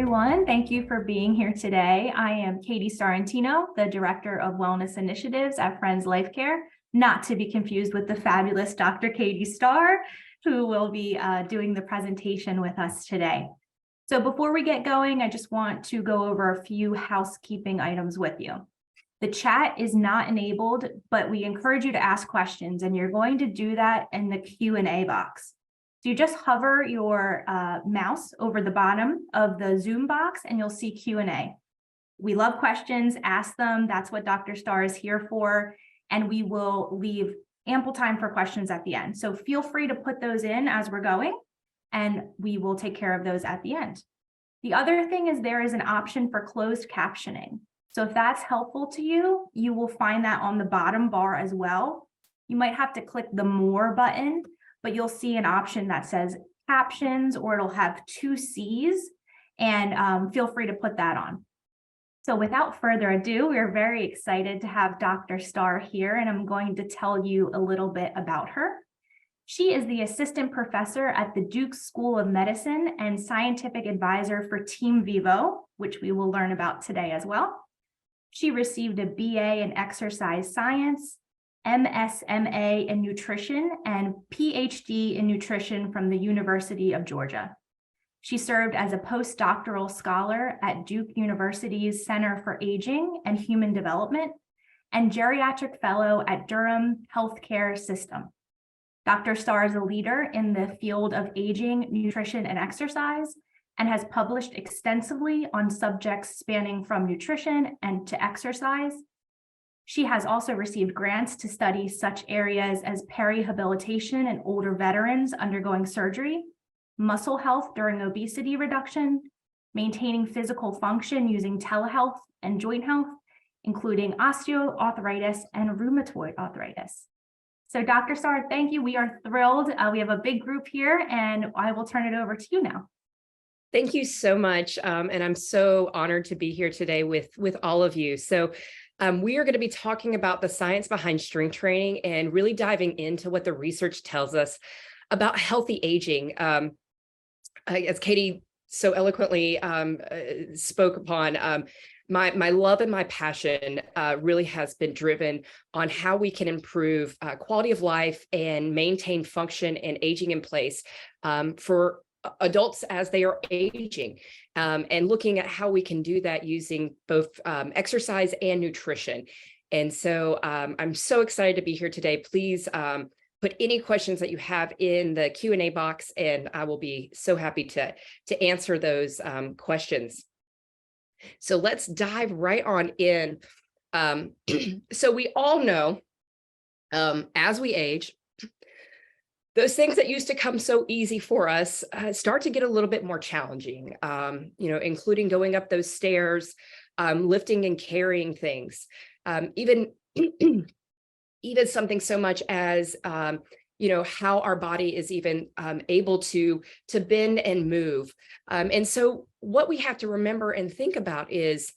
everyone. Thank you for being here today. I am Katie Starrentino, the Director of Wellness Initiatives at Friends Life Care, not to be confused with the fabulous Dr. Katie Starr, who will be doing the presentation with us today. So before we get going, I just want to go over a few housekeeping items with you. The chat is not enabled, but we encourage you to ask questions, and you're going to do that in the Q&A box. So you just hover your mouse over the bottom of the Zoom box and you'll see Q&A. We love questions, ask them. That's what Dr. Starr is here for. And we will leave ample time for questions at the end. So feel free to put those in as we're going, and we will take care of those at the end. The other thing is there is an option for closed captioning. So if that's helpful to you, you will find that on the bottom bar as well. You might have to click the More button, but you'll see an option that says captions, or it'll have 2 C's, and feel free to put that on. So without further ado, we're very excited to have Dr. Starr here, and I'm going to tell you a little bit about her. She is the assistant professor at the Duke School of Medicine and scientific advisor for Team Vivo, which we will learn about today as well. She received a BA in exercise science, M.S.M.A. in nutrition, and Ph.D. in nutrition from the University of Georgia. She served as a postdoctoral scholar at Duke University's Center for Aging and Human Development and geriatric fellow at Durham Healthcare System. Dr. Starr is a leader in the field of aging, nutrition, and exercise, and has published extensively on subjects spanning from nutrition and to exercise. She has also received grants to study such areas as perihabilitation in older veterans undergoing surgery, muscle health during obesity reduction, maintaining physical function using telehealth and joint health, including osteoarthritis and rheumatoid arthritis. So Dr. Starr, thank you. We are thrilled. We have a big group here, and I will turn it over to you now. Thank you so much. And I'm so honored to be here today with all of you. So we are going to be talking about the science behind strength training and really diving into what the research tells us about healthy aging. As Katie so eloquently spoke upon, my love and my passion really has been driven on how we can improve quality of life and maintain function and aging in place for adults as they are aging, and looking at how we can do that using both exercise and nutrition. And so I'm so excited to be here today. Please put any questions that you have in the Q&A box, and I will be so happy to answer those questions. So let's dive right on in. So we all know as we age, those things that used to come so easy for us start to get a little bit more challenging, including going up those stairs, lifting and carrying things, even something so much as, how our body is even able to bend and move. And so what we have to remember and think about is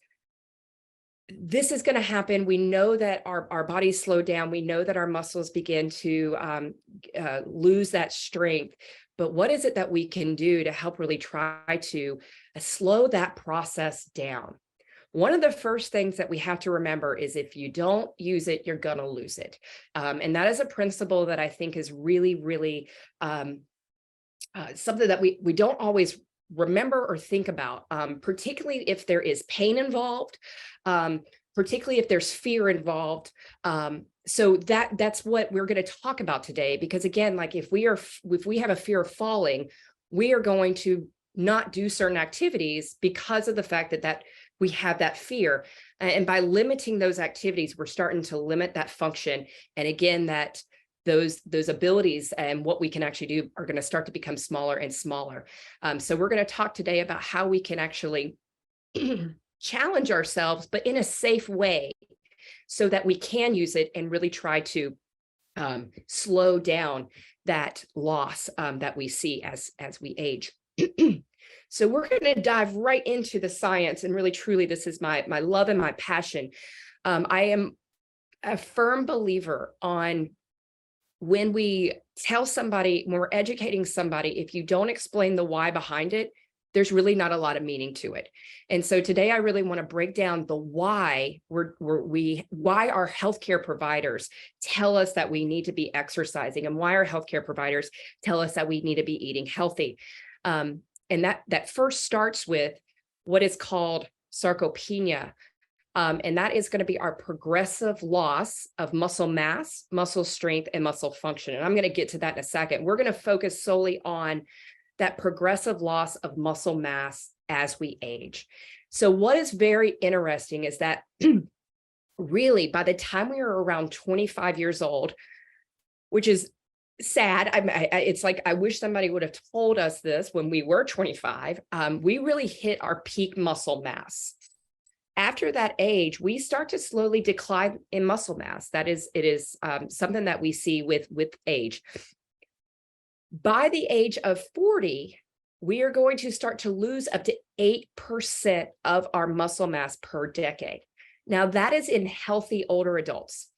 this is going to happen. We know that our bodies slow down. We know that our muscles begin to lose that strength. But what is it that we can do to help really try to slow that process down? One of the first things that we have to remember is if you don't use it, you're going to lose it. And that is a principle that I think is really, really something that we don't always remember or think about, particularly if there is pain involved, particularly if there's fear involved. So that's what we're going to talk about today, because again, like if we have a fear of falling, we are going to not do certain activities because of the fact that we have that fear. And by limiting those activities, we're starting to limit that function. And again, that those abilities and what we can actually do are going to start to become smaller and smaller. So we're going to talk today about how we can actually challenge ourselves, but in a safe way, so that we can use it and really try to slow down that loss that we see as we age. So we're going to dive right into the science, and really, truly, this is my love and my passion. I am a firm believer on when we tell somebody, when we're educating somebody, if you don't explain the why behind it, there's really not a lot of meaning to it. And so today I really want to break down the why why our healthcare providers tell us that we need to be exercising, and why our healthcare providers tell us that we need to be eating healthy. And that first starts with what is called sarcopenia. And that is going to be our progressive loss of muscle mass, muscle strength, and muscle function. And I'm going to get to that in a second. We're going to focus solely on that progressive loss of muscle mass as we age. So what is very interesting is that really by the time we are around 25 years old, which is sad, it's like, I wish somebody would have told us this when we were 25, we really hit our peak muscle mass. After that age, we start to slowly decline in muscle mass. It is something that we see with age. By the age of 40, we are going to start to lose up to 8% of our muscle mass per decade. Now, that is in healthy older adults.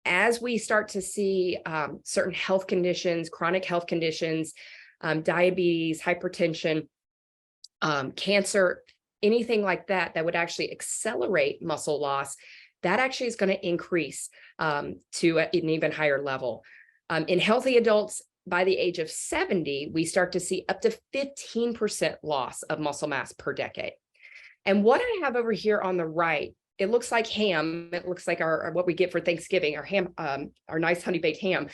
As we start to see certain health conditions, chronic health conditions, diabetes, hypertension, cancer, anything like that, that would actually accelerate muscle loss, that actually is going to increase to an even higher level. In healthy adults, by the age of 70, we start to see up to 15% loss of muscle mass per decade. And what I have over here on the right, it looks like ham. It looks like our what we get for Thanksgiving, our ham, our nice honey baked ham.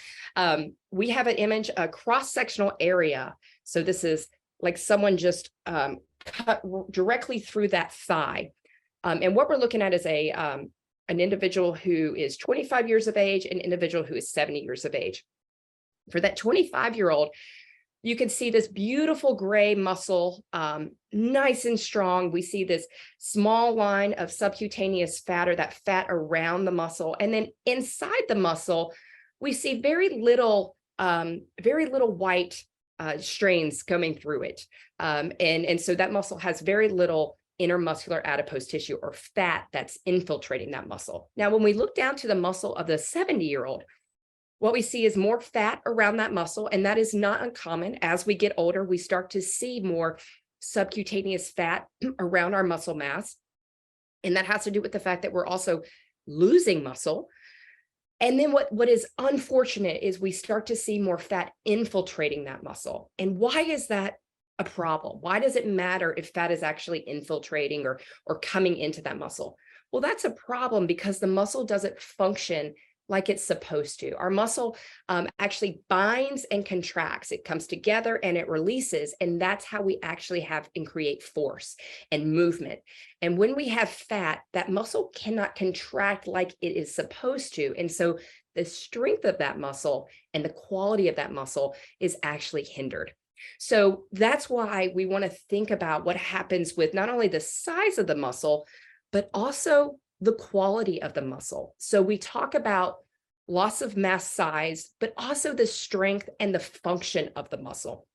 We have an image, a cross-sectional area. So this is like someone just cut directly through that thigh. And what we're looking at is an individual who is 25 years of age, an individual who is 70 years of age. For that 25-year-old, you can see this beautiful gray muscle, nice and strong. We see this small line of subcutaneous fat, or that fat around the muscle. And then inside the muscle, we see very little white strains coming through it. And so that muscle has very little intermuscular adipose tissue or fat that's infiltrating that muscle. Now, when we look down to the muscle of the 70-year-old, what we see is more fat around that muscle, and that is not uncommon. As we get older, we start to see more subcutaneous fat around our muscle mass. And that has to do with the fact that we're also losing muscle. And then what is unfortunate is we start to see more fat infiltrating that muscle. And why is that a problem? Why does it matter if fat is actually infiltrating or coming into that muscle? Well, that's a problem because the muscle doesn't function like it's supposed to. Our muscle actually binds and contracts. It comes together and it releases. And that's how we actually have and create force and movement. And when we have fat, that muscle cannot contract like it is supposed to. And so the strength of that muscle and the quality of that muscle is actually hindered. So that's why we want to think about what happens with not only the size of the muscle, but also the quality of the muscle. So we talk about loss of mass size, but also the strength and the function of the muscle.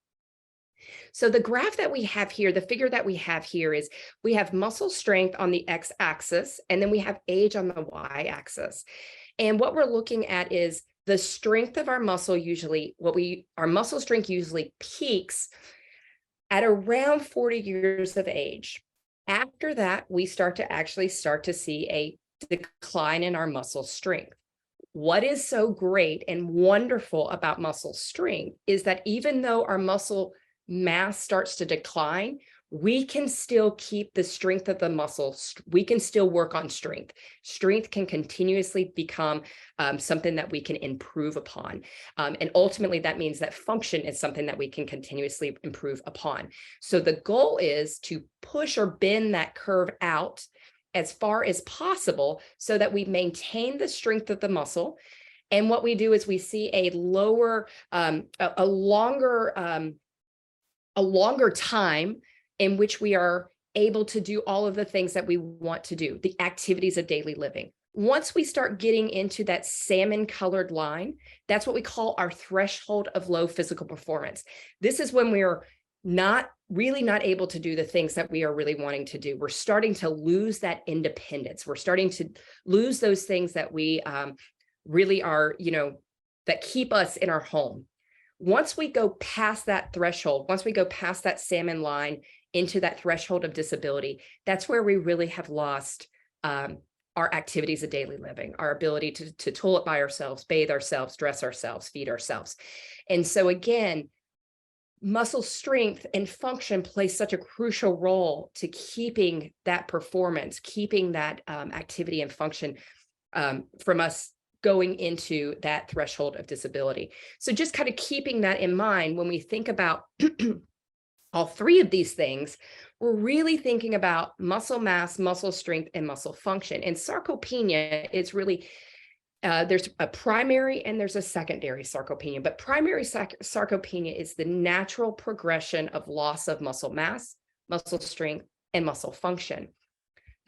So the graph that we have here, the figure that we have here is we have muscle strength on the x-axis, and then we have age on the y-axis. And what we're looking at is the strength of our muscle usually, our muscle strength usually peaks at around 40 years of age. After that, we start to see a decline in our muscle strength. What is so great and wonderful about muscle strength is that even though our muscle mass starts to decline, we can still keep the strength of the muscle. We can still work on strength. Strength can continuously become something that we can improve upon. And ultimately, that means that function is something that we can continuously improve upon. So the goal is to push or bend that curve out as far as possible so that we maintain the strength of the muscle. And what we do is we see a longer time in which we are able to do all of the things that we want to do, the activities of daily living. Once we start getting into that salmon colored line, that's what we call our threshold of low physical performance. This is when we're not able to do the things that we are really wanting to do. We're starting to lose that independence. We're starting to lose those things that we really are, that keep us in our home. Once we go past that threshold, once we go past that salmon line into that threshold of disability, that's where we really have lost our activities of daily living, our ability to toilet by ourselves, bathe ourselves, dress ourselves, feed ourselves. And so again, muscle strength and function play such a crucial role to keeping that performance, keeping that activity and function from us going into that threshold of disability. So just kind of keeping that in mind when we think about all three of these things, we're really thinking about muscle mass, muscle strength, and muscle function. And sarcopenia is really, there's a primary and there's a secondary sarcopenia, but primary sarcopenia is the natural progression of loss of muscle mass, muscle strength, and muscle function.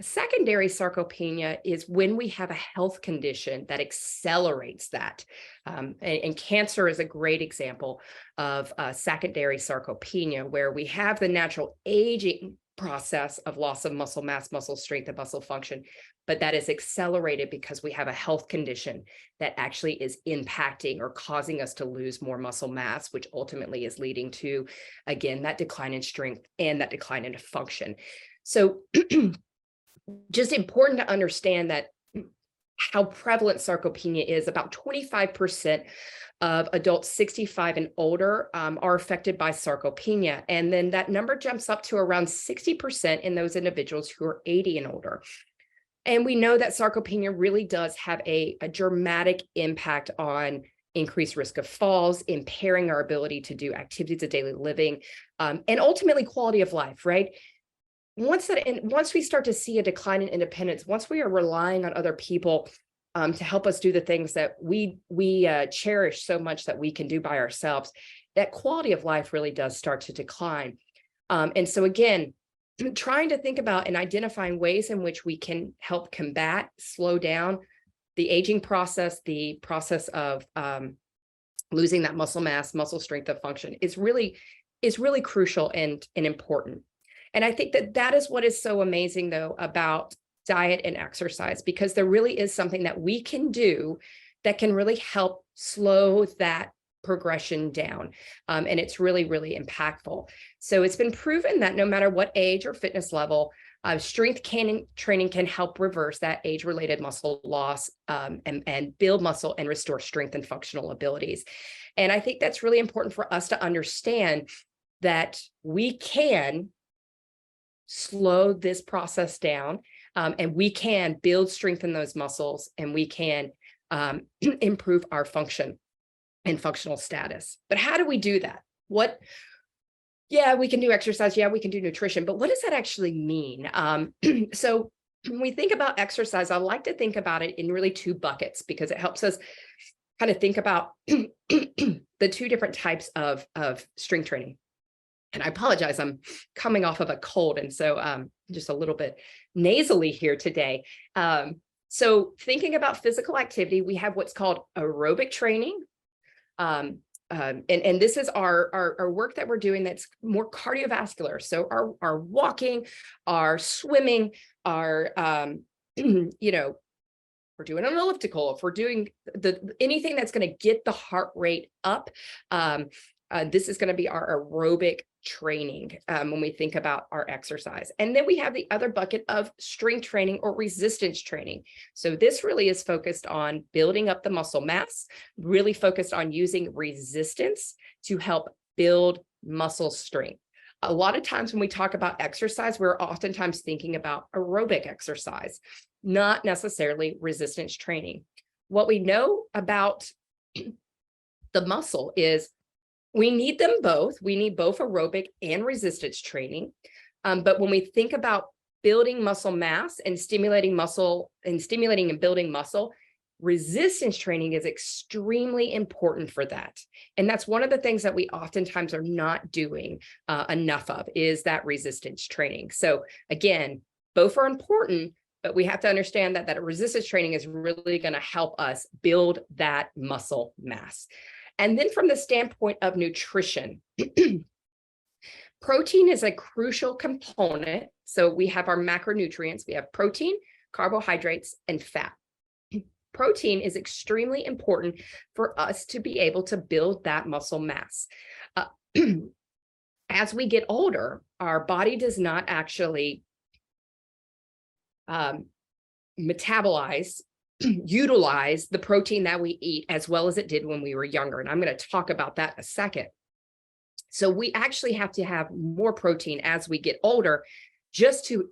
Secondary sarcopenia is when we have a health condition that accelerates that. And cancer is a great example of secondary sarcopenia, where we have the natural aging process of loss of muscle mass, muscle strength, and muscle function, but that is accelerated because we have a health condition that actually is impacting or causing us to lose more muscle mass, which ultimately is leading to, again, that decline in strength and that decline in function. So just important to understand that how prevalent sarcopenia is. About 25% of adults 65 and older are affected by sarcopenia. And then that number jumps up to around 60% in those individuals who are 80 and older. And we know that sarcopenia really does have a dramatic impact on increased risk of falls, impairing our ability to do activities of daily living, and ultimately quality of life, right? Once we start to see a decline in independence, once we are relying on other people to help us do the things that we cherish so much that we can do by ourselves, that quality of life really does start to decline. And so again, trying to think about and identifying ways in which we can help combat, slow down the aging process, the process of losing that muscle mass, muscle strength, of function is really crucial and important. And I think that is what is so amazing, though, about diet and exercise, because there really is something that we can do that can really help slow that progression down. And it's really, really impactful. So it's been proven that no matter what age or fitness level, strength training can help reverse that age-related muscle loss and build muscle and restore strength and functional abilities. And I think that's really important for us to understand that we can slow this process down, and we can build strength in those muscles, and we can improve our function and functional status. But how do we do that? Yeah, we can do exercise. Yeah, we can do nutrition, but what does that actually mean? So when we think about exercise, I like to think about it in really two buckets, because it helps us kind of think about the two different types of strength training. And I apologize, I'm coming off of a cold, and so just a little bit nasally here today. So thinking about physical activity, we have what's called aerobic training. And this is our work that we're doing that's more cardiovascular. So our walking, our swimming, our, we're doing an elliptical, if we're doing anything that's going to get the heart rate up, this is going to be our aerobic training when we think about our exercise. And then we have the other bucket of strength training or resistance training. So this really is focused on building up the muscle mass, really focused on using resistance to help build muscle strength. A lot of times when we talk about exercise, we're oftentimes thinking about aerobic exercise, not necessarily resistance training. What we know about the muscle is we need them both. We need both aerobic and resistance training. But when we think about building muscle mass and stimulating and building muscle, resistance training is extremely important for that. And that's one of the things that we oftentimes are not doing enough of, is that resistance training. So again, both are important, but we have to understand that resistance training is really going to help us build that muscle mass. And then from the standpoint of nutrition, protein is a crucial component. So we have our macronutrients. We have protein, carbohydrates, and fat. Protein is extremely important for us to be able to build that muscle mass. as we get older, our body does not actually metabolize, utilize the protein that we eat as well as it did when we were younger. And I'm going to talk about that in a second. So we actually have to have more protein as we get older just to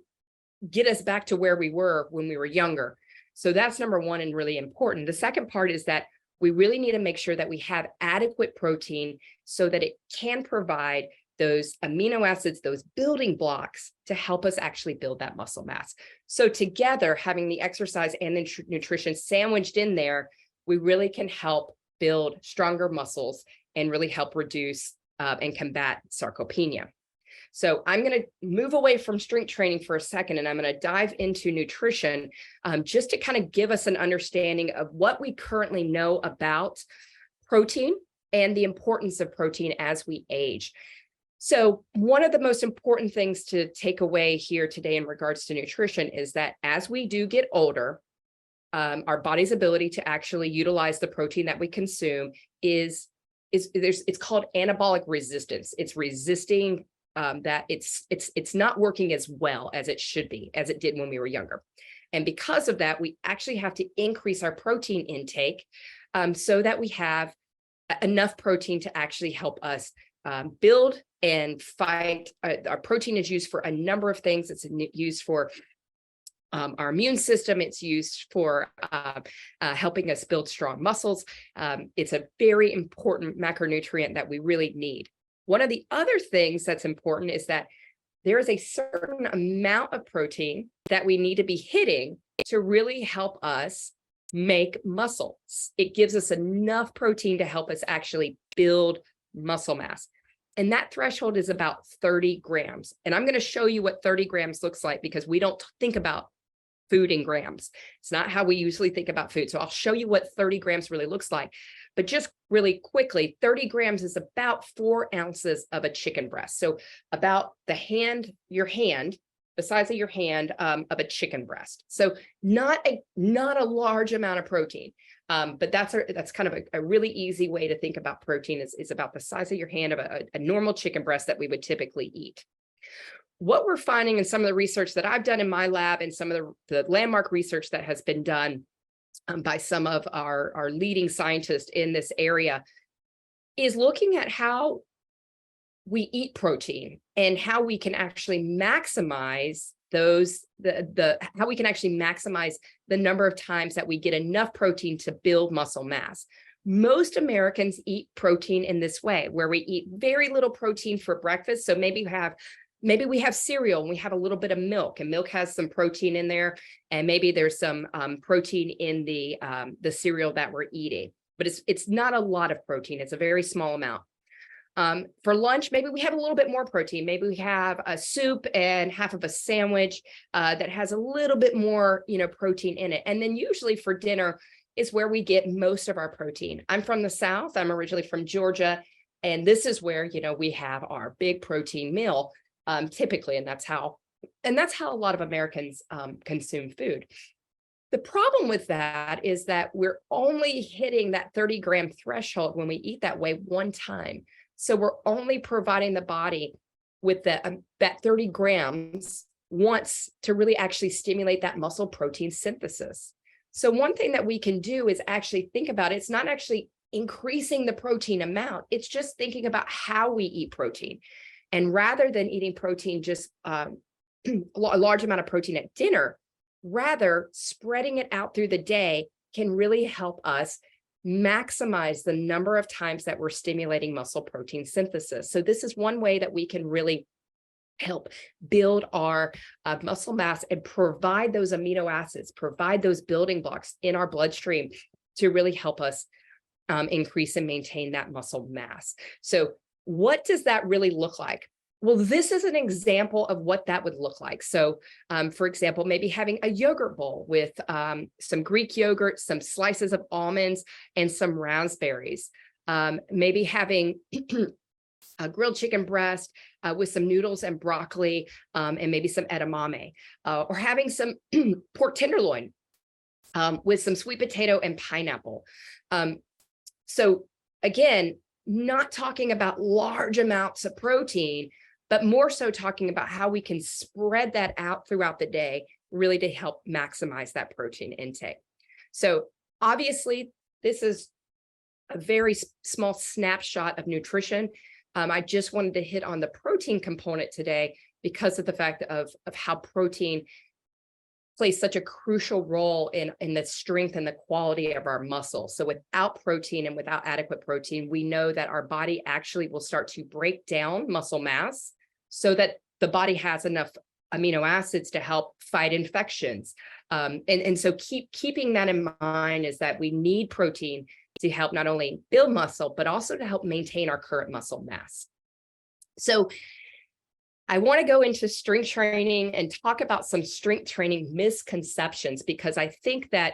get us back to where we were when we were younger. So that's number one and really important. The second part is that we really need to make sure that we have adequate protein so that it can provide those amino acids, those building blocks to help us actually build that muscle mass. So together, having the exercise and the nutrition sandwiched in there, we really can help build stronger muscles and really help reduce and combat sarcopenia. So I'm going to move away from strength training for a second, and I'm going to dive into nutrition just to kind of give us an understanding of what we currently know about protein and the importance of protein as we age. So one of the most important things to take away here today in regards to nutrition is that as we do get older, our body's ability to actually utilize the protein that we consume it's called anabolic resistance. It's resisting that it's not working as well as it should be, as it did when we were younger. And because of that, we actually have to increase our protein intake so that we have enough protein to actually help us build and fight. Our protein is used for a number of things. It's used for our immune system. It's used for helping us build strong muscles. It's a very important macronutrient that we really need. One of the other things that's important is that there is a certain amount of protein that we need to be hitting to really help us make muscles. It gives us enough protein to help us actually build muscle mass. And that threshold is about 30 grams. And I'm going to show you what 30 grams looks like because we don't think about food in grams. It's not how we usually think about food. So I'll show you what 30 grams really looks like. But just really quickly, 30 grams is about 4 ounces of a chicken breast. So about the size of your hand of a chicken breast. So not a large amount of protein. But that's kind of a really easy way to think about protein is about the size of your hand of a normal chicken breast that we would typically eat. What we're finding in some of the research that I've done in my lab and some of the landmark research that has been done by some of our leading scientists in this area is looking at how we eat protein and how we can actually maximize how we can actually maximize the number of times that we get enough protein to build muscle mass. Most Americans eat protein in this way, where we eat very little protein for breakfast. So maybe we have cereal and we have a little bit of milk, and milk has some protein in there, and maybe there's some protein in the cereal that we're eating, but it's not a lot of protein. It's a very small amount. For lunch, maybe we have a little bit more protein. Maybe we have a soup and half of a sandwich that has a little bit more, protein in it. And then usually for dinner is where we get most of our protein. I'm from the South. I'm originally from Georgia, and this is where, we have our big protein meal. Typically, and that's how a lot of Americans consume food. The problem with that is that we're only hitting that 30-gram threshold when we eat that way one time. So we're only providing the body with that 30 grams once to really actually stimulate that muscle protein synthesis. So one thing that we can do is actually think about it. It's not actually increasing the protein amount. It's just thinking about how we eat protein. And rather than eating protein, just a large amount of protein at dinner, rather spreading it out through the day can really help us maximize the number of times that we're stimulating muscle protein synthesis. So this is one way that we can really help build our muscle mass and provide those amino acids, provide those building blocks in our bloodstream to really help us increase and maintain that muscle mass. So what does that really look like? Well, this is an example of what that would look like. So, for example, maybe having a yogurt bowl with some Greek yogurt, some slices of almonds, and some raspberries. Maybe having a grilled chicken breast with some noodles and broccoli, and maybe some edamame, or having some pork tenderloin with some sweet potato and pineapple. So again, not talking about large amounts of protein, but more so talking about how we can spread that out throughout the day, really to help maximize that protein intake. So obviously, this is a very small snapshot of nutrition. I just wanted to hit on the protein component today because of the fact of how protein plays such a crucial role in the strength and the quality of our muscles. So without protein and without adequate protein, we know that our body actually will start to break down muscle mass so that the body has enough amino acids to help fight infections. And so keeping that in mind is that we need protein to help not only build muscle, but also to help maintain our current muscle mass. So I want to go into strength training and talk about some strength training misconceptions, because I think that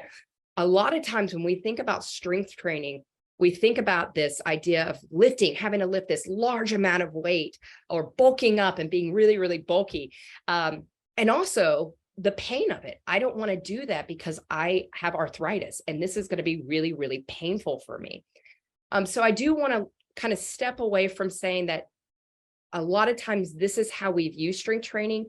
a lot of times when we think about strength training, we think about this idea of lifting, having to lift this large amount of weight, or bulking up and being really, really bulky. And also the pain of it. I don't want to do that because I have arthritis, and this is going to be really, really painful for me. So I do want to kind of step away from saying that a lot of times this is how we view strength training,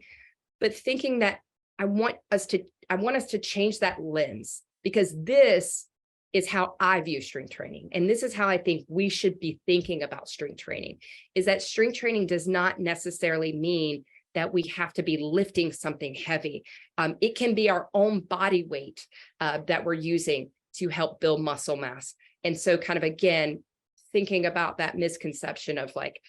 but thinking that I want us to change that lens, because this is how I view strength training. And this is how I think we should be thinking about strength training, is that strength training does not necessarily mean that we have to be lifting something heavy. It can be our own body weight that we're using to help build muscle mass. And so kind of, again, thinking about that misconception of like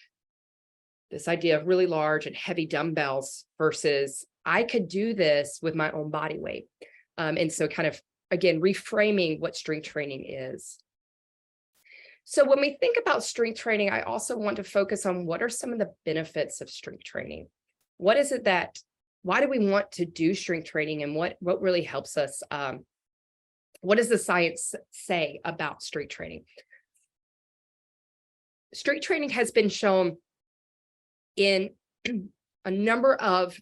this idea of really large and heavy dumbbells versus I could do this with my own body weight. And so kind of, again, reframing what strength training is. So when we think about strength training, I also want to focus on what are some of the benefits of strength training. What is it why do we want to do strength training, and what really helps us? What does the science say about strength training? Strength training has been shown in a number of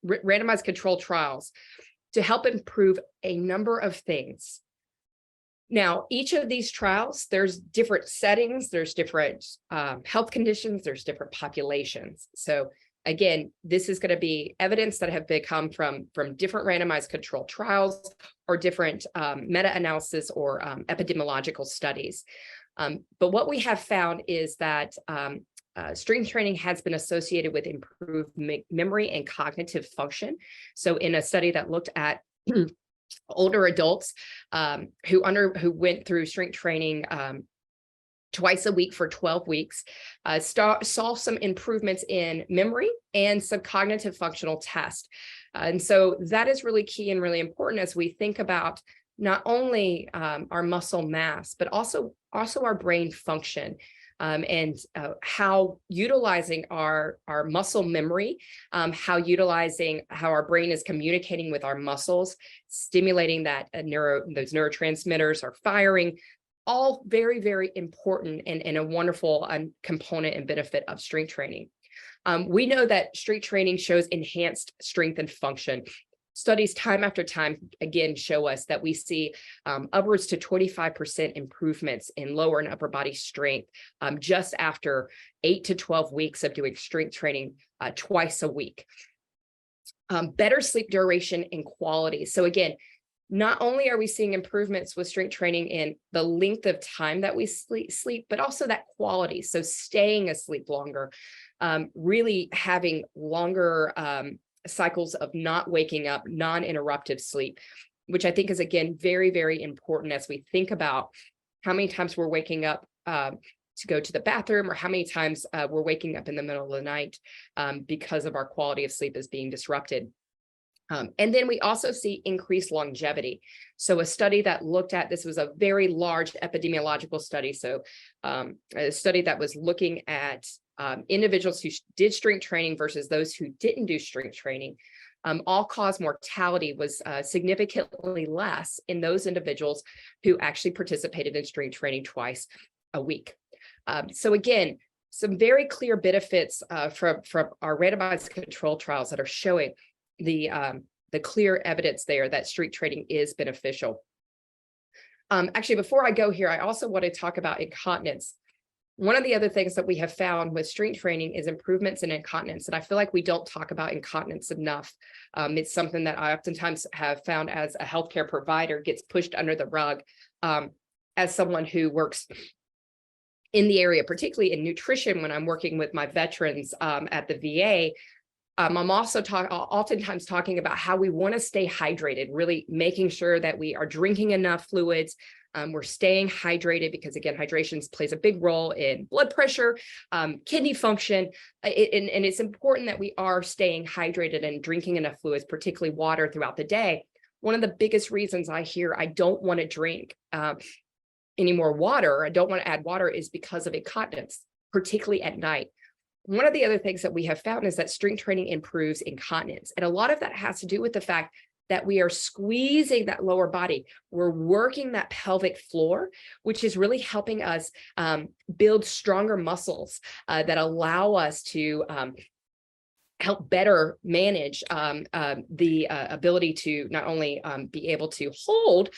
randomized controlled trials to help improve a number of things. Now, each of these trials, there's different settings, there's different health conditions, there's different populations. So again, this is going to be evidence that have become from different randomized controlled trials or different meta-analysis or epidemiological studies. But what we have found is that strength training has been associated with improved memory and cognitive function. So in a study that looked at older adults who went through strength training twice a week for 12 weeks, saw some improvements in memory and some cognitive functional tests. And so that is really key and really important as we think about not only our muscle mass, but also our brain function. And how utilizing our muscle memory, how our brain is communicating with our muscles, stimulating that those neurotransmitters are firing, all very, very important and a wonderful component and benefit of strength training. We know that strength training shows enhanced strength and function. Studies time after time, again, show us that we see upwards to 25% improvements in lower and upper body strength just after 8 to 12 weeks of doing strength training twice a week. Better sleep duration and quality. So again, not only are we seeing improvements with strength training in the length of time that we sleep, but also that quality. So staying asleep longer, really having longer cycles of not waking up, non-interruptive sleep, which I think is, again, very, very important as we think about how many times we're waking up to go to the bathroom, or how many times we're waking up in the middle of the night because of our quality of sleep is being disrupted. And then we also see increased longevity. So a study that looked at, this was a very large epidemiological study. So a study that was looking at individuals who did strength training versus those who didn't do strength training. All-cause mortality was significantly less in those individuals who actually participated in strength training twice a week. So again, some very clear benefits from our randomized control trials that are showing the clear evidence there that strength training is beneficial. Actually, before I go here, I also want to talk about incontinence. One of the other things that we have found with strength training is improvements in incontinence. And I feel like we don't talk about incontinence enough. It's something that I oftentimes have found as a healthcare provider gets pushed under the rug. As someone who works in the area, particularly in nutrition, when I'm working with my veterans at the VA, I'm also oftentimes talking about how we want to stay hydrated, really making sure that we are drinking enough fluids. We're staying hydrated because, again, hydration plays a big role in blood pressure, kidney function, and it's important that we are staying hydrated and drinking enough fluids, particularly water, throughout the day. One of the biggest reasons I hear I don't want to drink any more water, I don't want to add water, is because of incontinence, particularly at night. One of the other things that we have found is that strength training improves incontinence. And a lot of that has to do with the fact that we are squeezing that lower body. We're working that pelvic floor, which is really helping us build stronger muscles that allow us to help better manage the ability to not only be able to hold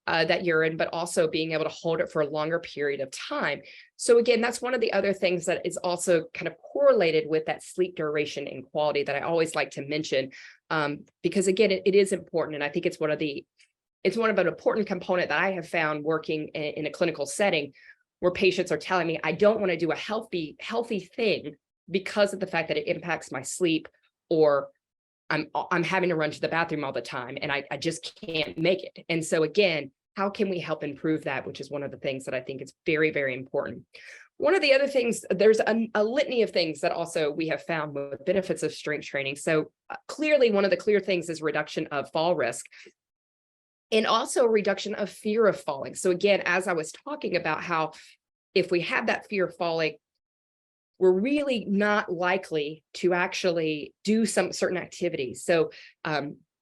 that urine, but also being able to hold it for a longer period of time. So again, that's one of the other things that is also kind of correlated with that sleep duration and quality that I always like to mention, because again, it is important. And I think it's one of an important component that I have found working in a clinical setting where patients are telling me, I don't want to do a healthy thing because of the fact that it impacts my sleep, or I'm having to run to the bathroom all the time and I just can't make it. And so again, how can we help improve that, which is one of the things that I think is very, very important. One of the other things, there's a litany of things that also we have found with benefits of strength training. So clearly one of the clear things is reduction of fall risk, and also a reduction of fear of falling. So again, as I was talking about how if we have that fear of falling, we're really not likely to actually do some certain activities. So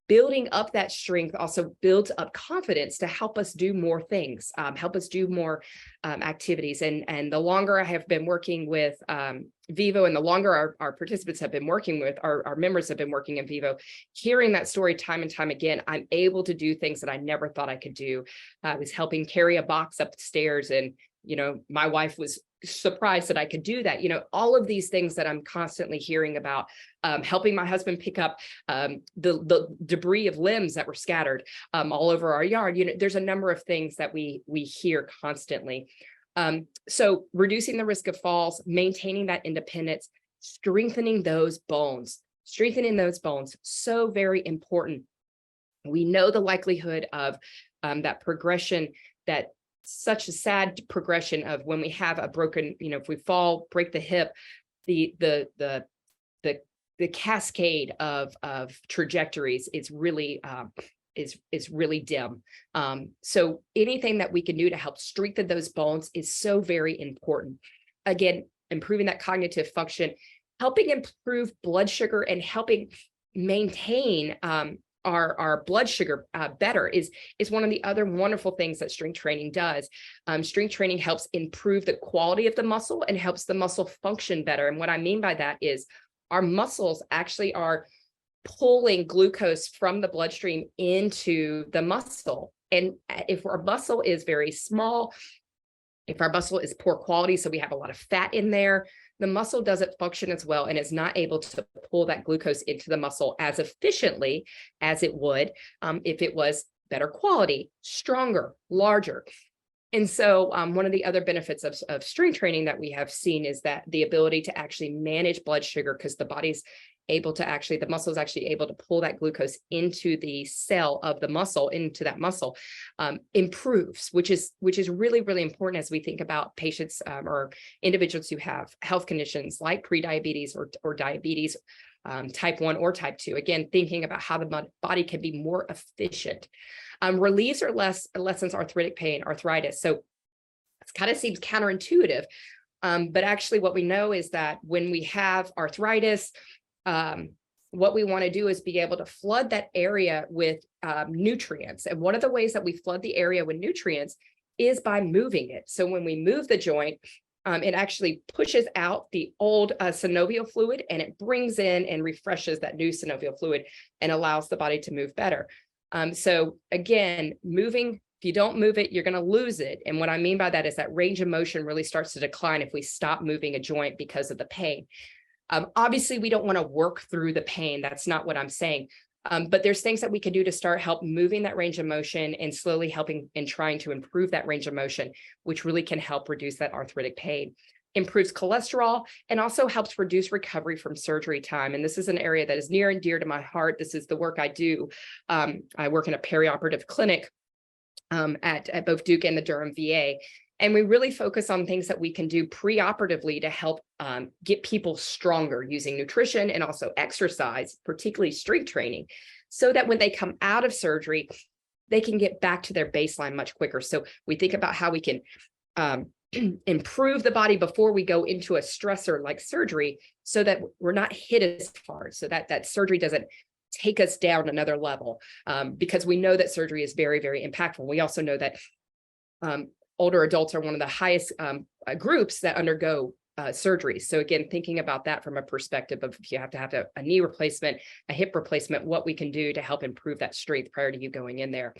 building up that strength also builds up confidence to help us do more things, help us do more activities. And the longer I have been working with Vivo, and the longer our participants have been working with, our members have been working in Vivo, hearing that story time and time again, I'm able to do things that I never thought I could do. I was helping carry a box up the stairs, and my wife was surprised that I could do that. All of these things that I'm constantly hearing about, helping my husband pick up the debris of limbs that were scattered all over our yard. There's a number of things that we hear constantly. So reducing the risk of falls, maintaining that independence, strengthening those bones, so very important. We know the likelihood of that progression, that such a sad progression of when we have a broken, if we fall, break the hip, the cascade of trajectories is really is really dim. So anything that we can do to help strengthen those bones is so very important. Again, improving that cognitive function, helping improve blood sugar, and helping maintain our blood sugar better is one of the other wonderful things that strength training does. Strength training helps improve the quality of the muscle and helps the muscle function better. And what I mean by that is our muscles actually are pulling glucose from the bloodstream into the muscle. And if our muscle is very small, if our muscle is poor quality, so we have a lot of fat in there, the muscle doesn't function as well and is not able to pull that glucose into the muscle as efficiently as it would if it was better quality, stronger, larger. And so one of the other benefits of strength training that we have seen is that the ability to actually manage blood sugar, because the body's able to actually, the muscle is actually able to pull that glucose into the cell of the muscle, into that muscle, improves, which is really, really important as we think about patients or individuals who have health conditions like prediabetes or diabetes, type 1 or type 2. Again, thinking about how the body can be more efficient. Relieves or lessens arthritic pain, arthritis. So it kind of seems counterintuitive, but actually what we know is that when we have arthritis, what we want to do is be able to flood that area with nutrients. And one of the ways that we flood the area with nutrients is by moving it. So when we move the joint, it actually pushes out the old synovial fluid, and it brings in and refreshes that new synovial fluid and allows the body to move better. So again, moving If you don't move it, you're going to lose it. And what I mean by that is that range of motion really starts to decline if we stop moving a joint because of the pain. Obviously, we don't want to work through the pain. That's not what I'm saying. But there's things that we can do to start help moving that range of motion and slowly helping and trying to improve that range of motion, which really can help reduce that arthritic pain. Improves cholesterol and also helps reduce recovery from surgery time. And this is an area that is near and dear to my heart. This is the work I do. I work in a perioperative clinic at both Duke and the Durham VA. And we really focus on things that we can do preoperatively to help get people stronger using nutrition and also exercise, particularly strength training, so that when they come out of surgery, they can get back to their baseline much quicker. So we think about how we can improve the body before we go into a stressor like surgery so that we're not hit as hard, so that that surgery doesn't take us down another level, because we know that surgery is very, very impactful. We also know that older adults are one of the highest groups that undergo surgery. So again, thinking about that from a perspective of if you have to have a knee replacement, a hip replacement, what we can do to help improve that strength prior to you going in there.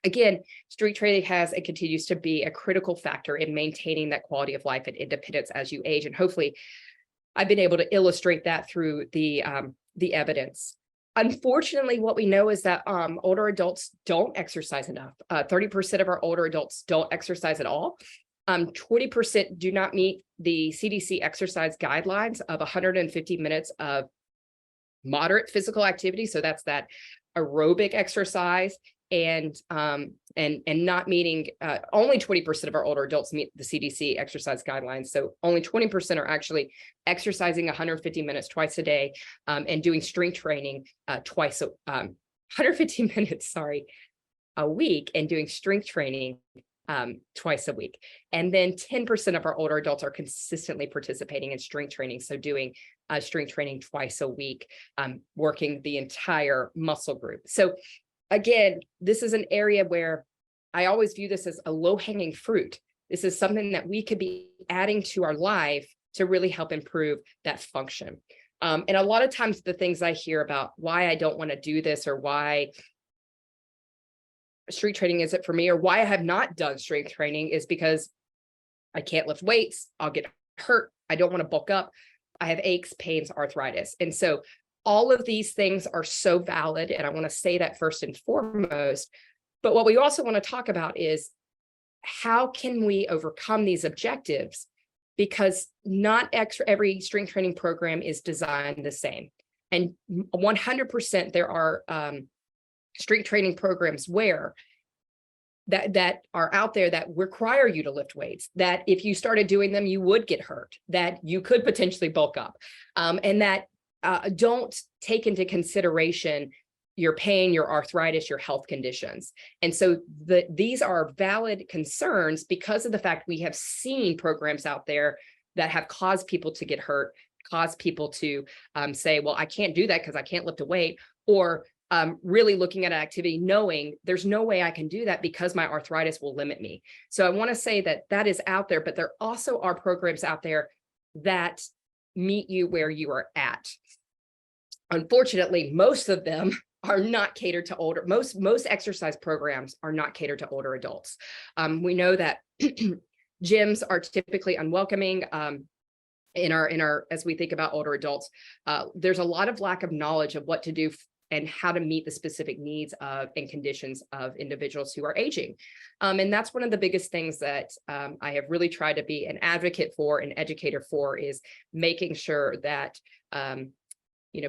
Again, strength training has and continues to be a critical factor in maintaining that quality of life and independence as you age. And hopefully I've been able to illustrate that through the evidence. Unfortunately, what we know is that older adults don't exercise enough. 30% of our older adults don't exercise at all. 20% do not meet the CDC exercise guidelines of 150 minutes of moderate physical activity. So that's that aerobic exercise, and not meeting, only 20% of our older adults meet the CDC exercise guidelines. So only 20% are actually exercising 150 minutes twice a day, and doing strength training 150 minutes, a week, and doing strength training twice a week. And then 10% of our older adults are consistently participating in strength training. So doing strength training twice a week, working the entire muscle group. So again, this is an area where I always view this as a low-hanging fruit. This is something that we could be adding to our life to really help improve that function. And a lot of times the things I hear about why I don't want to do this, or why strength training isn't for me, or why I have not done strength training, is because I can't lift weights, I'll get hurt, I don't want to bulk up, I have aches, pains, arthritis. And so all of these things are so valid, and I want to say that first and foremost. But what we also want to talk about is how can we overcome these objectives, because not every strength training program is designed the same. And 100% there are strength training programs where that are out there that require you to lift weights, that if you started doing them, you would get hurt, that you could potentially bulk up, and that don't take into consideration your pain, your arthritis, your health conditions. And so these are valid concerns because of the fact we have seen programs out there that have caused people to get hurt, caused people to say, well, I can't do that because I can't lift a weight, or really looking at an activity knowing there's no way I can do that because my arthritis will limit me. So I want to say that that is out there, but there also are programs out there that meet you where you are at. Unfortunately, most of them are not catered to older. Most exercise programs are not catered to older adults. We know that gyms are typically unwelcoming in our as we think about older adults. There's a lot of lack of knowledge of what to do and how to meet the specific needs of and conditions of individuals who are aging. And that's one of the biggest things that I have really tried to be an advocate for, an educator for, is making sure that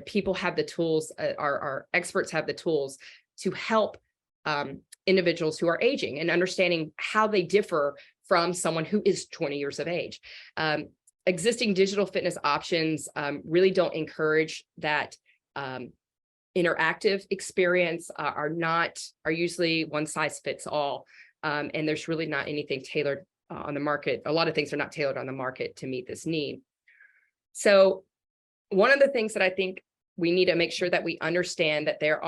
people have the tools, our experts have the tools to help individuals who are aging and understanding how they differ from someone who is 20 years of age. Existing digital fitness options really don't encourage that interactive experience, are usually one size fits all. And there's really not anything tailored on the market. A lot of things are not tailored on the market to meet this need. So one of the things that I think we need to make sure that we understand that there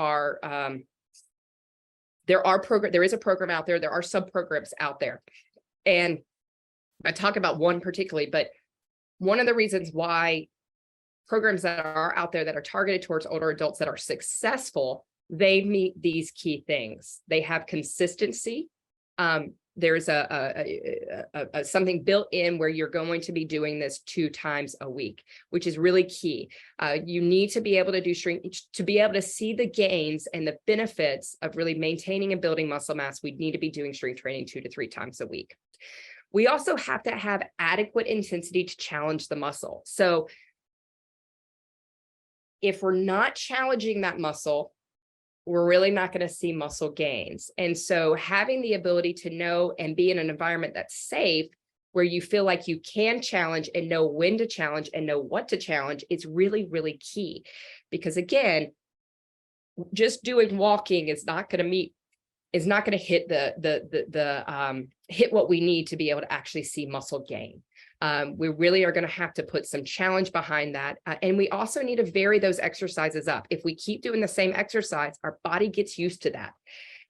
is a program out there, there are sub-programs out there. And I talk about one particularly, but one of the reasons why programs that are out there that are targeted towards older adults that are successful they meet these key things. They have consistency. There's something built in where you're going to be doing this 2 times a week, which is really key. You need to be able to do strength to be able to see the gains and the benefits of really maintaining and building muscle mass. We need to be doing strength training 2 to 3 times a week. We also have to have adequate intensity to challenge the muscle. So if we're not challenging that muscle, we're really not going to see muscle gains. And so having the ability to know and be in an environment that's safe, where you feel like you can challenge and know when to challenge and know what to challenge, is really, really key. Because again, just doing walking is not going to hit hit what we need to be able to actually see muscle gain. We really are going to have to put some challenge behind that. And we also need to vary those exercises up. If we keep doing the same exercise, our body gets used to that.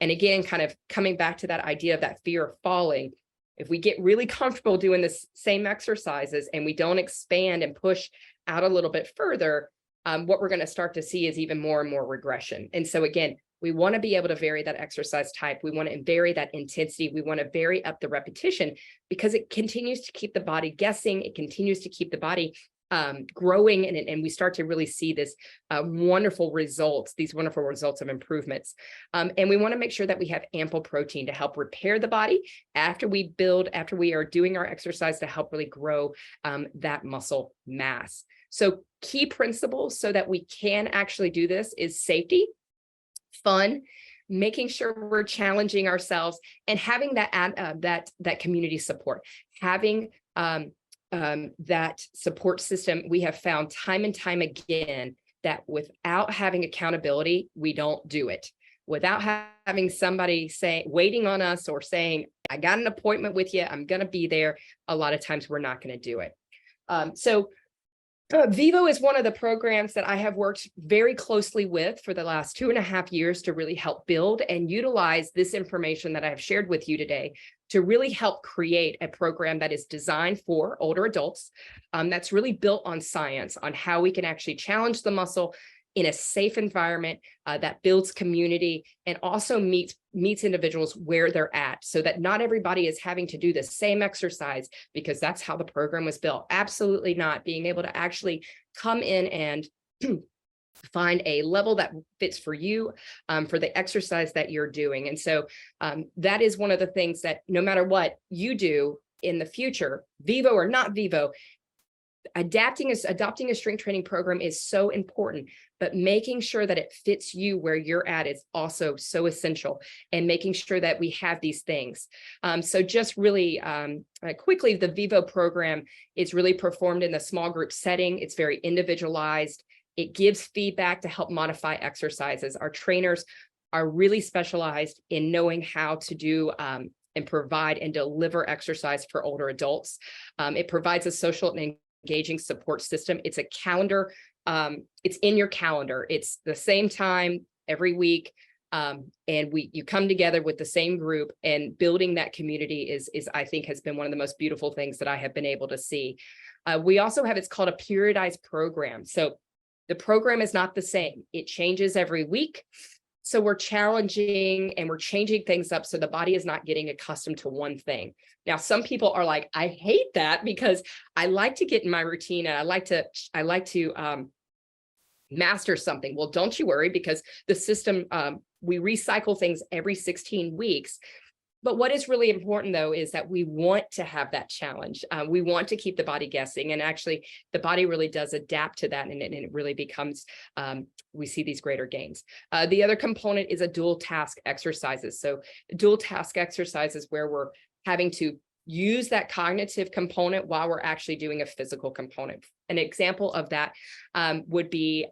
And again, kind of coming back to that idea of that fear of falling, if we get really comfortable doing the same exercises and we don't expand and push out a little bit further, what we're going to start to see is even more and more regression. And so again, we want to be able to vary that exercise type. We want to vary that intensity. We want to vary up the repetition, because it continues to keep the body guessing. It continues to keep the body growing. And we start to really see this wonderful results, these wonderful results of improvements. And we want to make sure that we have ample protein to help repair the body after we are doing our exercise, to help really grow that muscle mass. So key principles so that we can actually do this is safety, fun, making sure we're challenging ourselves, and having that community support, having that support system. We have found time and time again that without having accountability, we don't do it. Without having somebody waiting on us or saying, I got an appointment with you, I'm going to be there, a lot of times we're not going to do it. Vivo is one of the programs that I have worked very closely with for the last 2.5 years to really help build and utilize this information that I have shared with you today to really help create a program that is designed for older adults, that's really built on science, on how we can actually challenge the muscle in a safe environment that builds community and also meets individuals where they're at, so that not everybody is having to do the same exercise because that's how the program was built. Absolutely not. Being able to actually come in and find a level that fits for you, for the exercise that you're doing. And so that is one of the things that no matter what you do in the future, Vivo or not Vivo, adopting a strength training program is so important, but making sure that it fits you where you're at is also so essential, and making sure that we have these things. So just really quickly, the Vivo program is really performed in the small group setting. It's very individualized. It gives feedback to help modify exercises. Our trainers are really specialized in knowing how to do and provide and deliver exercise for older adults. It provides a social and engaging support system. It's a calendar. It's in your calendar. It's the same time every week. And you come together with the same group, and building that community is I think has been one of the most beautiful things that I have been able to see. We also have, it's called a periodized program. So the program is not the same. It changes every week. So we're challenging and we're changing things up so the body is not getting accustomed to one thing. Now, some people are like, I hate that because I like to get in my routine and I like to master something. Well, don't you worry, because the system, we recycle things every 16 weeks. But what is really important, though, is that we want to have that challenge. We want to keep the body guessing. And actually, the body really does adapt to that. And it really becomes, we see these greater gains. The other component is a dual task exercises. So dual task exercises where we're having to use that cognitive component while we're actually doing a physical component. An example of that would be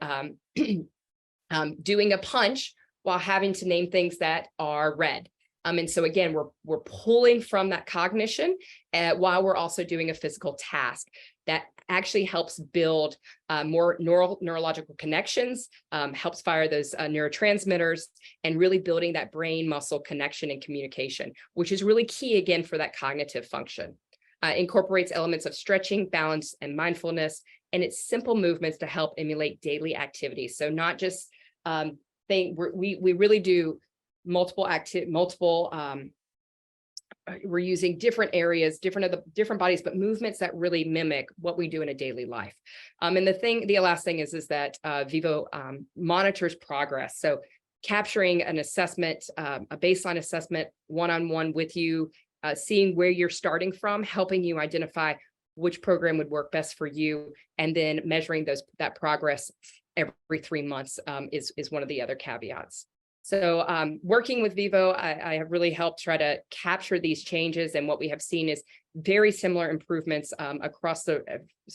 doing a punch while having to name things that are red. And so again, we're pulling from that cognition while we're also doing a physical task that actually helps build more neurological connections, helps fire those neurotransmitters, and really building that brain muscle connection and communication, which is really key again for that cognitive function. Incorporates elements of stretching, balance, and mindfulness, and it's simple movements to help emulate daily activities. So not just thing. We really do multiple we're using different areas, different bodies, but movements that really mimic what we do in a daily life. And the last thing is that Vivo monitors progress. So capturing an assessment, a baseline assessment one-on-one with you, seeing where you're starting from, helping you identify which program would work best for you, and then measuring that progress every 3 months is one of the other caveats. So working with Vivo, I have really helped try to capture these changes, and what we have seen is very similar improvements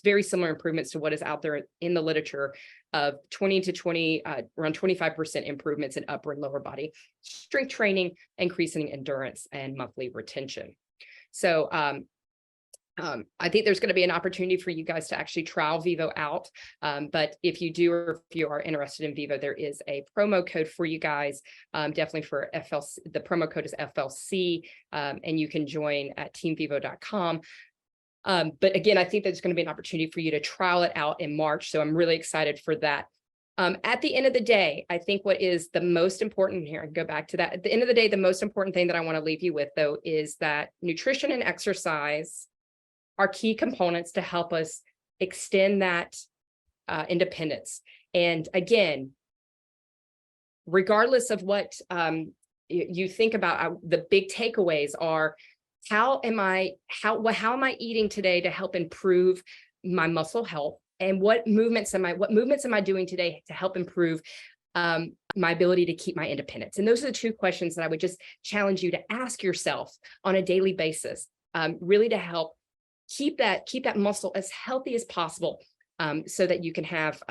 very similar improvements to what is out there in the literature of around 25% improvements in upper and lower body strength training, increasing endurance, and monthly retention. So I think there's going to be an opportunity for you guys to actually trial Vivo out. But if you do, or if you are interested in Vivo, there is a promo code for you guys, definitely for FLC. The promo code is FLC, and you can join at teamvivo.com. But again, I think there's going to be an opportunity for you to trial it out in March. So I'm really excited for that. At the end of the day, I think what is the most important here, and go back to that. At the end of the day, the most important thing that I want to leave you with, though, is that nutrition and exercise are key components to help us extend that independence. And again, regardless of what you think about, the big takeaways are, how am I eating today to help improve my muscle health? And what movements am I doing today to help improve my ability to keep my independence? And those are the two questions that I would just challenge you to ask yourself on a daily basis, really to help keep that muscle as healthy as possible, so that you can have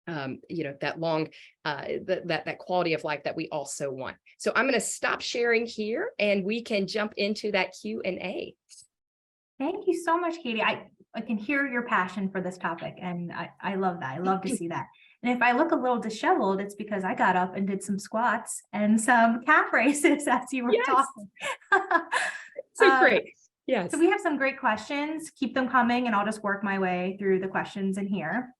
that long that quality of life that we also want. So I'm going to stop sharing here, and we can jump into that Q&A. Thank you so much, Katie. I can hear your passion for this topic, and I love that. I love to see that. And if I look a little disheveled, it's because I got up and did some squats and some calf raises as you were talking. So great. Yes. So we have some great questions. Keep them coming, and I'll just work my way through the questions in here.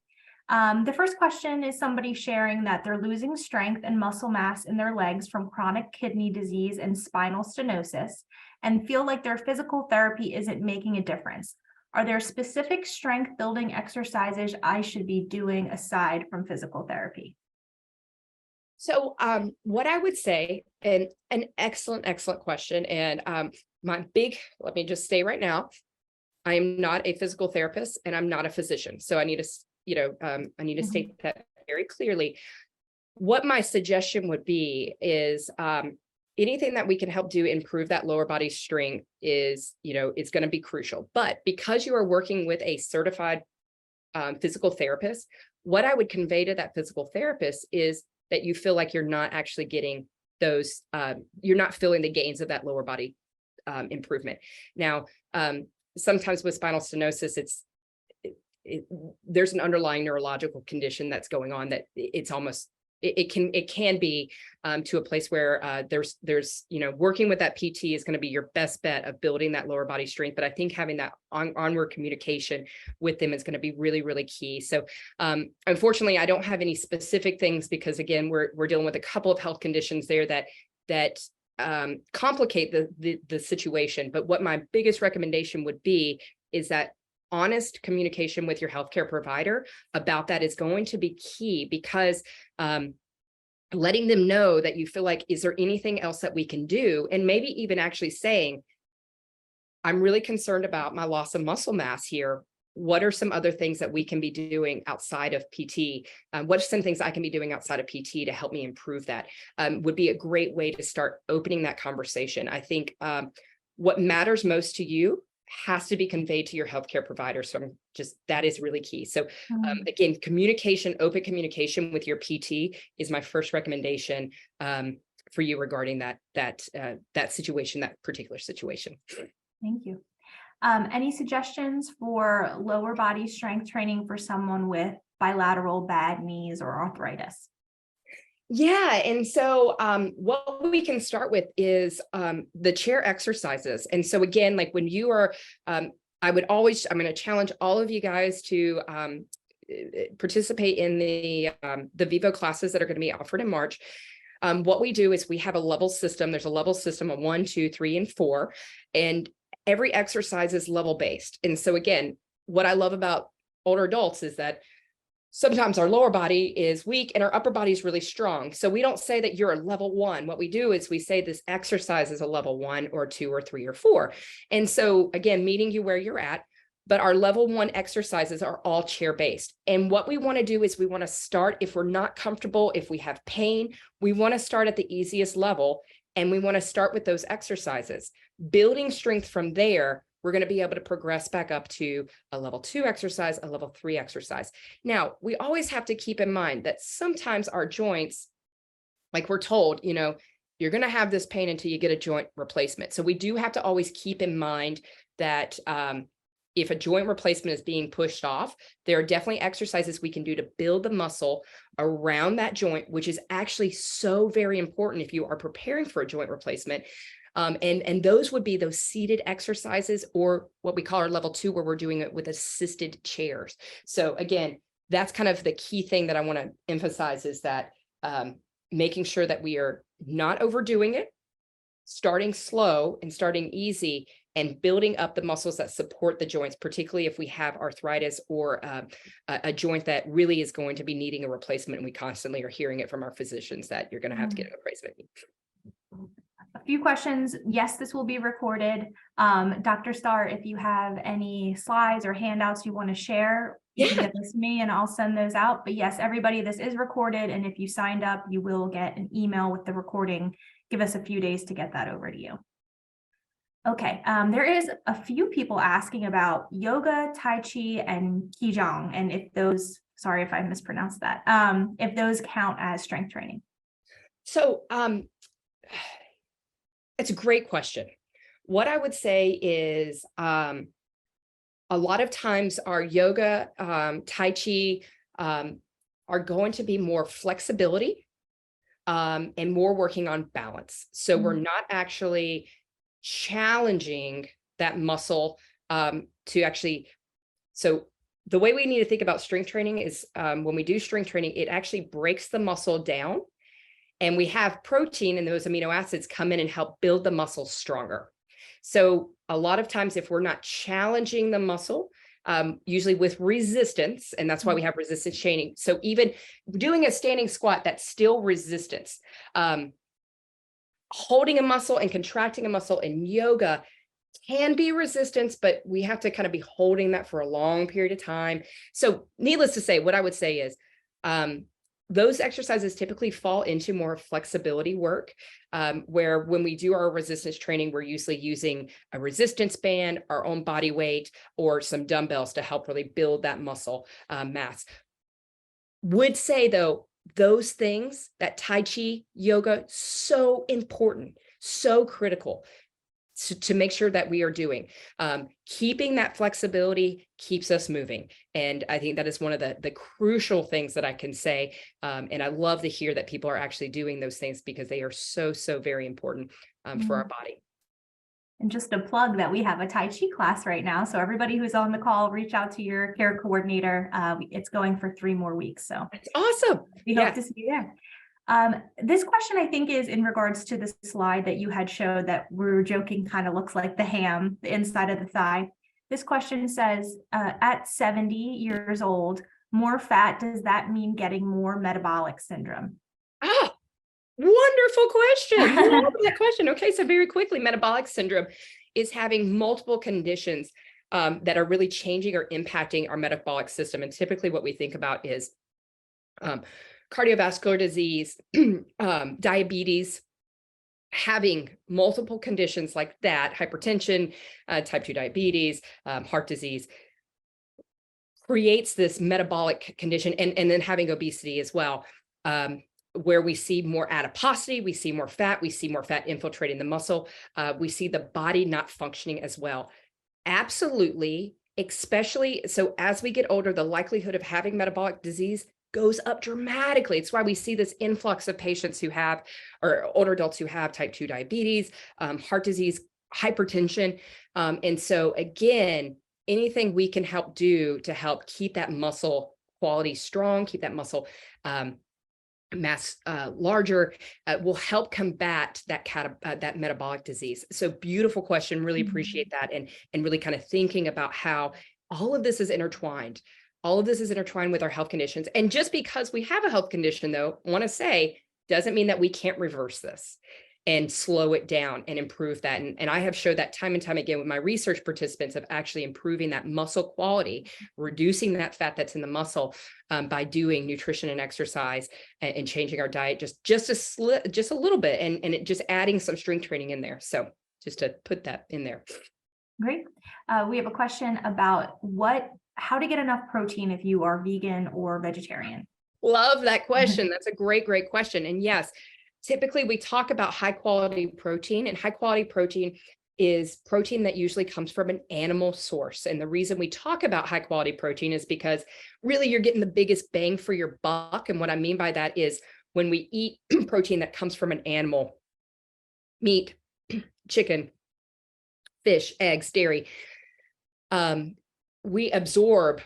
The first question is somebody sharing that they're losing strength and muscle mass in their legs from chronic kidney disease and spinal stenosis, and feel like their physical therapy isn't making a difference. Are there specific strength building exercises I should be doing aside from physical therapy? So what I would say, and an excellent question, and let me just say right now, I am not a physical therapist and I'm not a physician. So I need to state that very clearly. What my suggestion would be is anything that we can help do improve that lower body strength is going to be crucial. But because you are working with a certified physical therapist, what I would convey to that physical therapist is that you feel like you're not actually getting those, you're not feeling the gains of that lower body improvement. Now, sometimes with spinal stenosis, there's an underlying neurological condition that's going on that it can be to a place where there's working with that PT is going to be your best bet of building that lower body strength. But I think having that onward communication with them is going to be really, really key. So unfortunately, I don't have any specific things, because again, we're dealing with a couple of health conditions there that complicate the situation. But what my biggest recommendation would be is that honest communication with your healthcare provider about that is going to be key, because letting them know that you feel like, is there anything else that we can do? And maybe even actually saying, I'm really concerned about my loss of muscle mass here. What are some other things that we can be doing outside of PT? What are some things I can be doing outside of PT to help me improve that? Would be a great way to start opening that conversation. I think what matters most to you has to be conveyed to your healthcare provider. So that is really key. So again, open communication with your PT is my first recommendation for you regarding that situation, that particular situation. Thank you. Any suggestions for lower body strength training for someone with bilateral bad knees or arthritis? Yeah. And so what we can start with is the chair exercises. And so again, like when you are, I'm going to challenge all of you guys to participate in the Vivo classes that are going to be offered in March, what we do is we have a level system. There's a level system of 1, 2, 3, and 4, and every exercise is level based. And so again, what I love about older adults is that sometimes our lower body is weak and our upper body is really strong. So we don't say that you're a level 1. What we do is we say this exercise is a level 1 or 2 or 3 or 4. And so again, meeting you where you're at, but our level 1 exercises are all chair based. And what we want to do is we want to start, if we're not comfortable, if we have pain, we want to start at the easiest level. And we want to start with those exercises, building strength from there. We're going to be able to progress back up to a level 2 exercise, a level 3 exercise. Now, we always have to keep in mind that sometimes our joints, like we're told, you're going to have this pain until you get a joint replacement. So we do have to always keep in mind that if a joint replacement is being pushed off, there are definitely exercises we can do to build the muscle around that joint, which is actually so very important if you are preparing for a joint replacement. And those would be those seated exercises, or what we call our level 2, where we're doing it with assisted chairs. So again, that's kind of the key thing that I want to emphasize, is that making sure that we are not overdoing it, starting slow and starting easy, and building up the muscles that support the joints, particularly if we have arthritis or a joint that really is going to be needing a replacement. And we constantly are hearing it from our physicians that you're going to have to get a replacement. A few questions. Yes, this will be recorded. Dr. Starr, if you have any slides or handouts you want to share, you can get this to me and I'll send those out. But yes, everybody, this is recorded. And if you signed up, you will get an email with the recording. Give us a few days to get that over to you. Okay, there is a few people asking about yoga, Tai Chi, and Qigong, and if those, sorry if I mispronounced that, if those count as strength training. So it's a great question. What I would say is a lot of times our yoga, Tai Chi are going to be more flexibility and more working on balance. So we're not actually challenging that muscle to actually, so the way we need to think about strength training is when we do strength training, it actually breaks the muscle down, and we have protein and those amino acids come in and help build the muscle stronger. So a lot of times if we're not challenging the muscle, usually with resistance, and that's why we have resistance training. So even doing a standing squat, that's still resistance. Holding a muscle and contracting a muscle in yoga can be resistance, but we have to kind of be holding that for a long period of time. So needless to say, what I would say is those exercises typically fall into more flexibility work, where when we do our resistance training, we're usually using a resistance band, our own body weight, or some dumbbells to help really build that muscle mass. Would say though, those things, that Tai Chi, yoga, so important, so critical to make sure that we are doing. Keeping that flexibility keeps us moving. And I think that is one of the crucial things that I can say. And I love to hear that people are actually doing those things, because they are so, so very important for our body. And just a plug that we have a Tai Chi class right now. So everybody who's on the call, reach out to your care coordinator. It's going for 3 more weeks. So it's awesome. We hope to see you there. This question, I think, is in regards to the slide that you had showed that we were joking kind of looks like the ham, the inside of the thigh. This question says, at 70 years old, more fat, does that mean getting more metabolic syndrome? Ah, wonderful question. I love that question. Okay, so very quickly, metabolic syndrome is having multiple conditions that are really changing or impacting our metabolic system. And typically what we think about is cardiovascular disease, diabetes, having multiple conditions like that, hypertension, type 2 diabetes, heart disease, creates this metabolic condition, and then having obesity as well, where we see more adiposity, we see more fat infiltrating the muscle, we see the body not functioning as well. Absolutely, especially so as we get older, the likelihood of having metabolic disease goes up dramatically. It's why we see this influx of patients who have, or older adults who have type 2 diabetes, heart disease, hypertension. And so again, anything we can help do to help keep that muscle quality strong, keep that muscle mass larger, will help combat that metabolic disease. So beautiful question. Really appreciate that, and really kind of thinking about how all of this is intertwined. All of this is intertwined with our health conditions. And just because we have a health condition, though, I want to say, doesn't mean that we can't reverse this and slow it down and improve that. And I have showed that time and time again with my research participants of actually improving that muscle quality, reducing that fat that's in the muscle by doing nutrition and exercise and changing our diet just a little bit, and it just adding some strength training in there. So just to put that in there. Great. We have a question about how to get enough protein if you are vegan or vegetarian. Love that question. That's a great question. And yes, typically we talk about high quality protein, and high quality protein is protein that usually comes from an animal source. And the reason we talk about high quality protein is because really you're getting the biggest bang for your buck. And what I mean by that is when we eat protein that comes from an animal, meat, chicken, fish, eggs, dairy, we absorb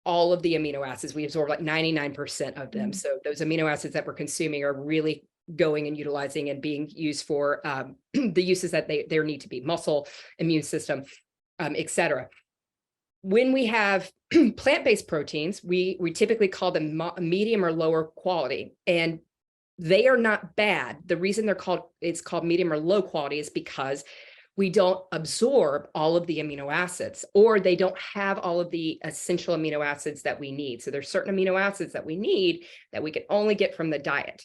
all of the amino acids. We absorb like 99% of them. So those amino acids that we're consuming are really going and utilizing and being used for the uses that they need to be: muscle, immune system, et cetera. When we have plant-based proteins, we typically call them medium or lower quality, and they are not bad. The reason it's called medium or low quality is because we don't absorb all of the amino acids, or they don't have all of the essential amino acids that we need. So there's certain amino acids that we need that we can only get from the diet.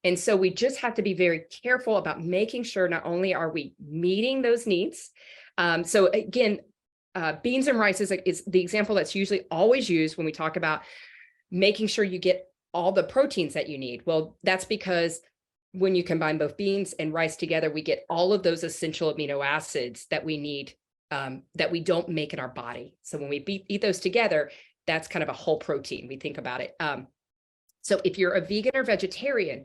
And so we just have to be very careful about making sure not only are we meeting those needs. So again, beans and rice is the example that's usually always used when we talk about making sure you get all the proteins that you need. Well, that's because when you combine both beans and rice together, we get all of those essential amino acids that we need, that we don't make in our body. So when we eat those together, that's kind of a whole protein. We think about it. So if you're a vegan or vegetarian,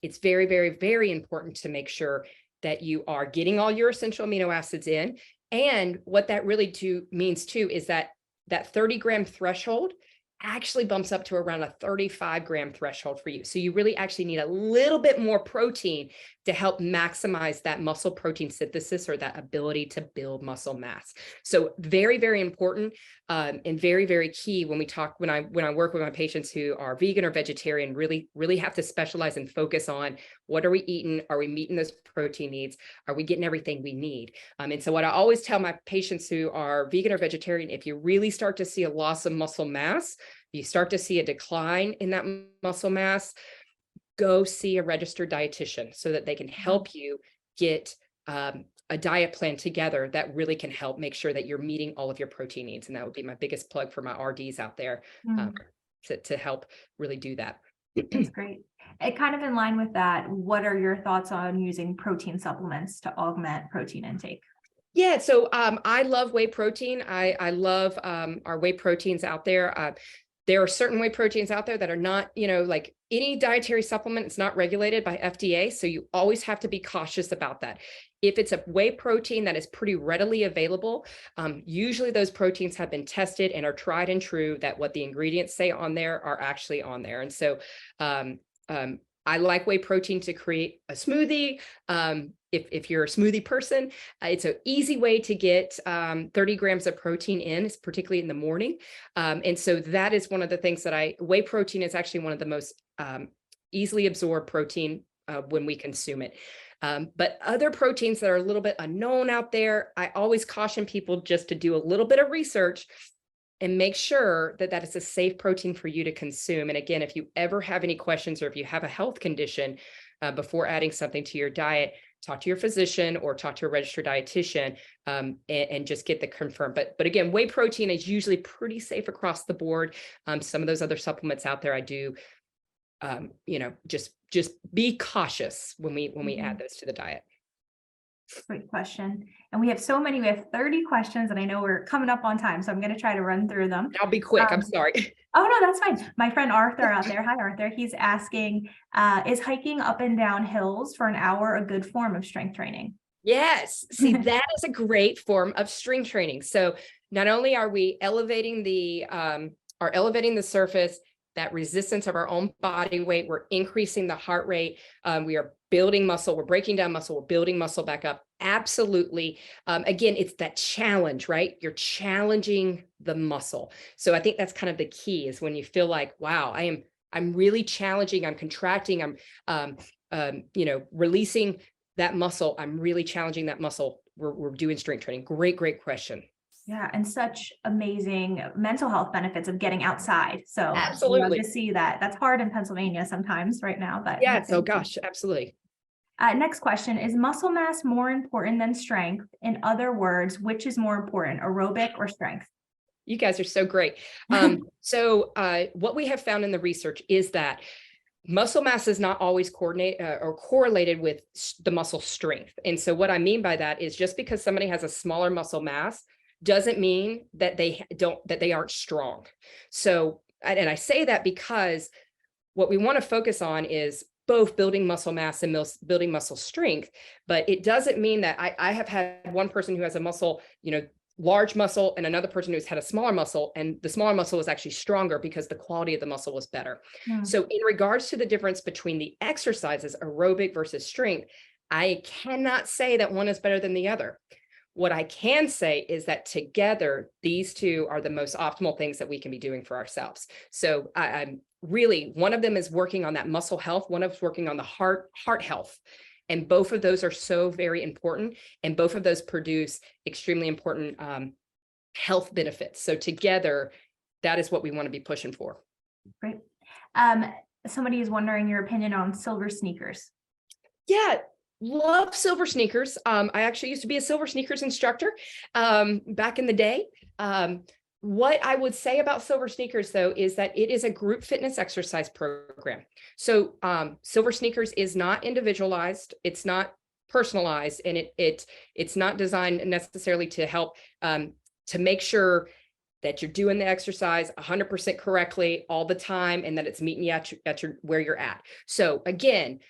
it's very, very, very important to make sure that you are getting all your essential amino acids in. And what that really means too is that 30-gram threshold actually bumps up to around a 35-gram threshold for you. So you really actually need a little bit more protein to help maximize that muscle protein synthesis, or that ability to build muscle mass. So very, very important, and very, very key when I work with my patients who are vegan or vegetarian. Really, really have to specialize and focus on what are we eating? Are we meeting those protein needs? Are we getting everything we need? And so what I always tell my patients who are vegan or vegetarian, if you really start to see a loss of muscle mass, you start to see a decline in that muscle mass, go see a registered dietitian so that they can help you get a diet plan together that really can help make sure that you're meeting all of your protein needs. And that would be my biggest plug for my RDs out there, to help really do that. That's great. It kind of in line with that, what are your thoughts on using protein supplements to augment protein intake? Yeah, so I love whey protein. I love our whey proteins out there. There are certain whey proteins out there that are not, like any dietary supplement, it's not regulated by FDA. So you always have to be cautious about that. If it's a whey protein that is pretty readily available, usually those proteins have been tested and are tried and true that what the ingredients say on there are actually on there. And so I like whey protein to create a smoothie. If you're a smoothie person, it's an easy way to get 30 grams of protein in, particularly in the morning. And so that is one of the things that whey protein is actually one of the most easily absorbed protein when we consume it. But other proteins that are a little bit unknown out there, I always caution people just to do a little bit of research and make sure that that is a safe protein for you to consume. And again, if you ever have any questions, or if you have a health condition, before adding something to your diet, talk to your physician or talk to a registered dietitian, and just get the confirmed. But again, whey protein is usually pretty safe across the board. Some of those other supplements out there, I do, just be cautious when we add those to the diet. Great question. And we have 30 questions, and I know we're coming up on time, so I'm going to try to run through them. I'll be quick. I'm sorry. Oh, no, that's fine. My friend Arthur out there. Hi, Arthur. He's asking, is hiking up and down hills for an hour a good form of strength training? Yes. See, that is a great form of strength training. So not only are we elevating are elevating the surface, that resistance of our own body weight. We're increasing the heart rate. We are building muscle. We're breaking down muscle. We're building muscle back up. Absolutely. Again, it's that challenge, right? You're challenging the muscle. So I think that's kind of the key, is when you feel like, wow, I'm really challenging. I'm contracting. I'm, releasing that muscle. I'm really challenging that muscle. We're doing strength training. Great question. Yeah, and such amazing mental health benefits of getting outside. So I'd love Absolutely. to see that. That's hard in Pennsylvania sometimes right now, but Yes. Oh gosh, absolutely. Next question, is muscle mass more important than strength? In other words, which is more important, aerobic or strength? You guys are so great. So what we have found in the research is that muscle mass is not always or correlated with the muscle strength. And so what I mean by that is, just because somebody has a smaller muscle mass doesn't mean that they aren't strong. So, and I say that because what we want to focus on is both building muscle mass and building muscle strength. But it doesn't mean that I have had one person who has a muscle, large muscle, and another person who's had a smaller muscle, and the smaller muscle was actually stronger because the quality of the muscle was better. So in regards to the difference between the exercises, aerobic versus strength, I cannot say that one is better than the other. What I can say is that together, these two are the most optimal things that we can be doing for ourselves. So I'm really, one of them is working on that muscle health. One of us working on the heart health. And both of those are so very important. And both of those produce extremely important health benefits. So together, that is what we want to be pushing for. Great. Somebody is wondering your opinion on silver sneakers. Yeah. Love silver sneakers. I actually used to be a silver sneakers instructor back in the day. What I would say about silver sneakers, though, is that it is a group fitness exercise program. So silver sneakers is not individualized. It's not personalized, and it's not designed necessarily to help to make sure that you're doing the exercise 100% correctly all the time, and that it's meeting you at your where you're at. So again,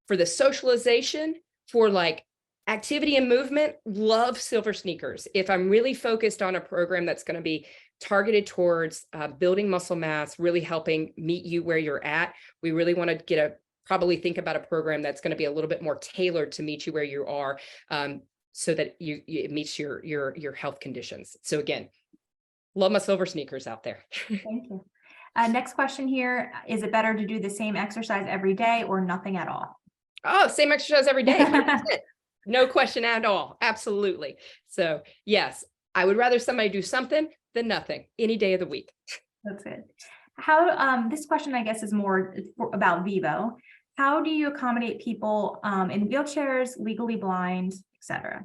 for the socialization, for like activity and movement, love silver sneakers. If I'm really focused on a program that's going to be targeted towards building muscle mass, really helping meet you where you're at, we really want to probably think about a program that's going to be a little bit more tailored to meet you where you are, so that it meets your health conditions. So again, love my silver sneakers out there. Thank you. Next question here, is it better to do the same exercise every day or nothing at all? Oh, same exercise every day. 100%. No question at all. Absolutely. So yes, I would rather somebody do something than nothing any day of the week. That's good. How, this question, I guess, is more about Vivo. How do you accommodate people in wheelchairs, legally blind, etc.?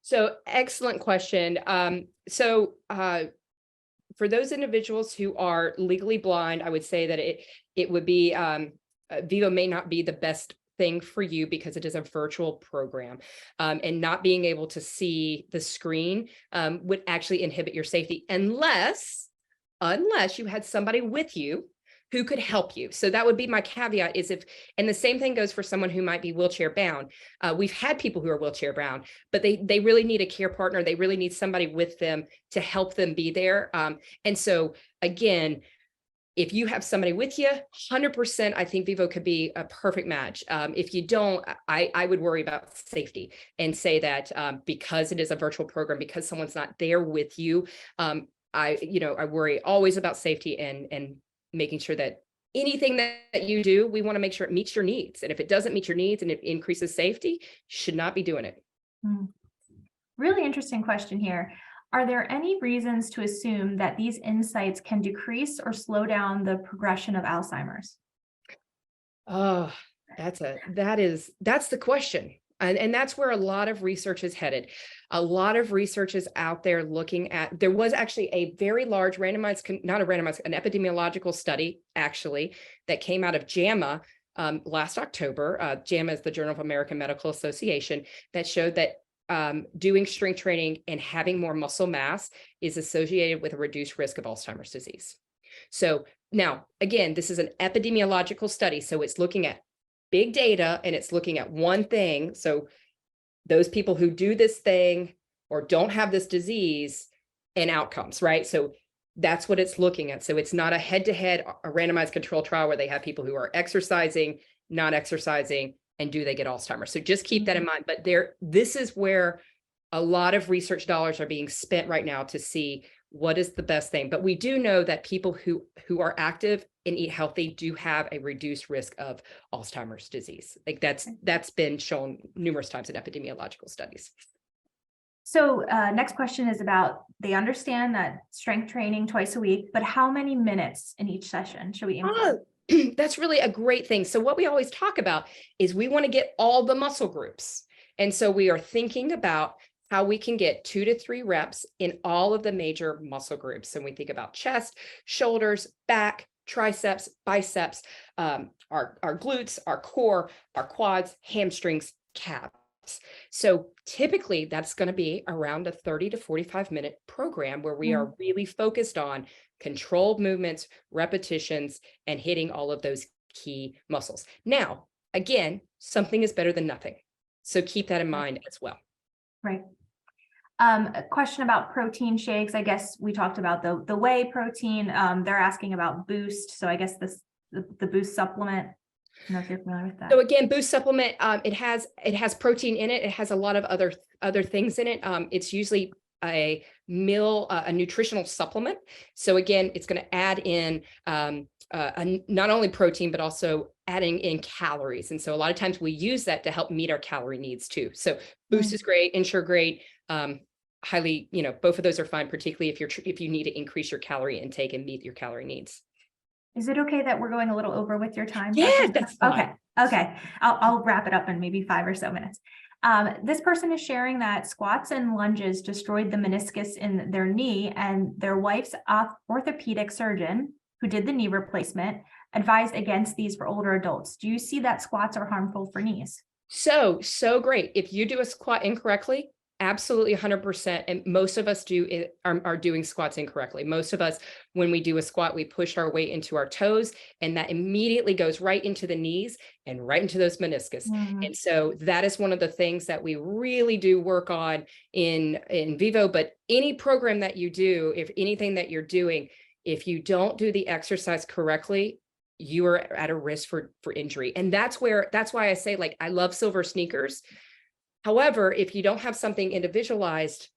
So excellent question. For those individuals who are legally blind, I would say that it would be Vivo may not be the best thing for you because it is a virtual program, and not being able to see the screen would actually inhibit your safety unless you had somebody with you who could help you. So that would be my caveat, is and the same thing goes for someone who might be wheelchair bound. We've had people who are wheelchair bound, but they really need a care partner. They really need somebody with them to help them be there. And so again, if you have somebody with you, 100%, I think Vivo could be a perfect match. If you don't, I would worry about safety and say that because it is a virtual program, because someone's not there with you, I worry always about safety and making sure that anything that you do, we want to make sure it meets your needs. And if it doesn't meet your needs and it increases safety, you should not be doing it. Really interesting question here. Are there any reasons to assume that these insights can decrease or slow down the progression of Alzheimer's? Oh, that's the question. And that's where a lot of research is headed. A lot of research is out there looking at, there was actually a very large an epidemiological study actually that came out of JAMA last October. JAMA is the Journal of American Medical Association, that showed that doing strength training and having more muscle mass is associated with a reduced risk of Alzheimer's disease. So now, again, this is an epidemiological study. So it's looking at big data and it's looking at one thing. So those people who do this thing or don't have this disease and outcomes, right? So That's what it's looking at. So it's not a head-to-head, a randomized control trial where they have people who are exercising, not exercising, and do they get Alzheimer's. So just keep that in mind. But this is where a lot of research dollars are being spent right now to see what is the best thing. But we do know that people who are active and eat healthy do have a reduced risk of Alzheimer's disease. Like that's been shown numerous times in epidemiological studies. So next question is about, they understand that strength training twice a week, but how many minutes in each session should we aim for? That's really a great thing. So what we always talk about is we want to get all the muscle groups. And so we are thinking about how we can get 2 to 3 reps in all of the major muscle groups. And we think about chest, shoulders, back, triceps, biceps, our glutes, our core, our quads, hamstrings, calves. So typically that's going to be around a 30 to 45-minute program where we are really focused on controlled movements, repetitions, and hitting all of those key muscles. Now, again, something is better than nothing. So keep that in mind as well. Right. A question about protein shakes. I guess we talked about the whey protein. They're asking about Boost. So I guess the Boost supplement. I don't know if you're familiar with that. So again, Boost supplement, it has protein in it. It has a lot of other things in it. It's usually a nutritional supplement. So again, it's going to add in not only protein, but also adding in calories. And so a lot of times we use that to help meet our calorie needs too. So Boost is great, Ensure great. Highly, both of those are fine, particularly if you need to increase your calorie intake and meet your calorie needs. Is it okay that we're going a little over with your time? Yeah, that's fine. Okay. I'll wrap it up in maybe 5 or so minutes. This person is sharing that squats and lunges destroyed the meniscus in their knee, and their wife's orthopedic surgeon, who did the knee replacement, advised against these for older adults. Do you see that squats are harmful for knees? So great. If you do a squat incorrectly, absolutely 100%. And most of us are doing squats incorrectly. Most of us, when we do a squat, we push our weight into our toes, and that immediately goes right into the knees and right into those meniscus. And so that is one of the things that we really do work on in Vivo. But any program that you do, if anything that you're doing, if you don't do the exercise correctly, you are at a risk for injury. And that's why I say, like, I love silver sneakers. However, if you don't have something individualized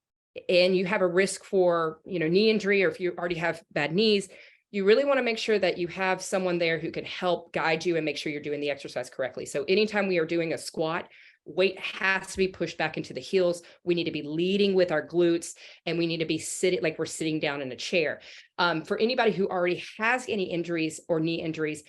and you have a risk for, knee injury, or if you already have bad knees, you really want to make sure that you have someone there who can help guide you and make sure you're doing the exercise correctly. So anytime we are doing a squat, weight has to be pushed back into the heels. We need to be leading with our glutes, and we need to be sitting like we're sitting down in a chair. For anybody who already has any injuries or knee injuries,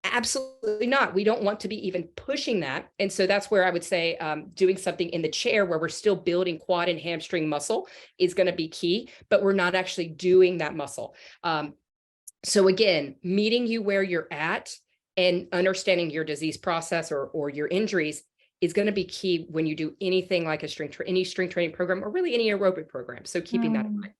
absolutely not. We don't want to be even pushing that. And so that's where I would say doing something in the chair where we're still building quad and hamstring muscle is going to be key, but we're not actually doing that muscle. So again, meeting you where you're at and understanding your disease process or your injuries is going to be key when you do anything like any strength training program, or really any aerobic program. So keeping that in mind.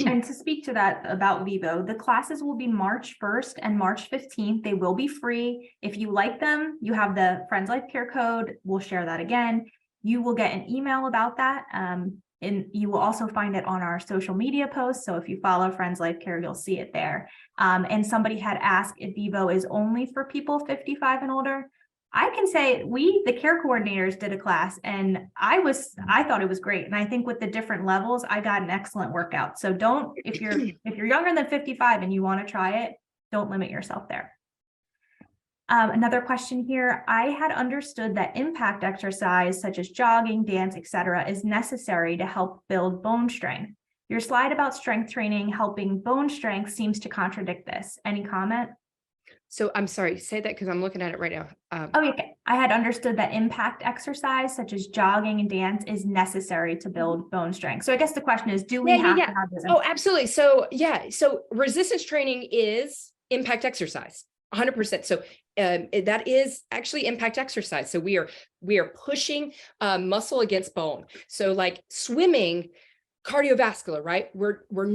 And to speak to that about Vivo, the classes will be March 1st and March 15th. They will be free. If you like them, you have the Friends Life Care code. We'll share that again. You will get an email about that. And you will also find it on our social media posts. So if you follow Friends Life Care, you'll see it there. And somebody had asked if Vivo is only for people 55 and older. I can say the care coordinators did a class, and I thought it was great. And I think with the different levels, I got an excellent workout. So if you're younger than 55 and you want to try it, don't limit yourself there. Another question here. I had understood that impact exercise such as jogging, dance, etc., is necessary to help build bone strength. Your slide about strength training helping bone strength seems to contradict this. Any comment? So I'm sorry, say that because I'm looking at it right now. Okay. I had understood that impact exercise such as jogging and dance is necessary to build bone strength. So I guess the question is, do we have to have this? Oh, absolutely. So so resistance training is impact exercise, 100%. So that is actually impact exercise. So we are pushing muscle against bone. So like swimming, cardiovascular, right? We're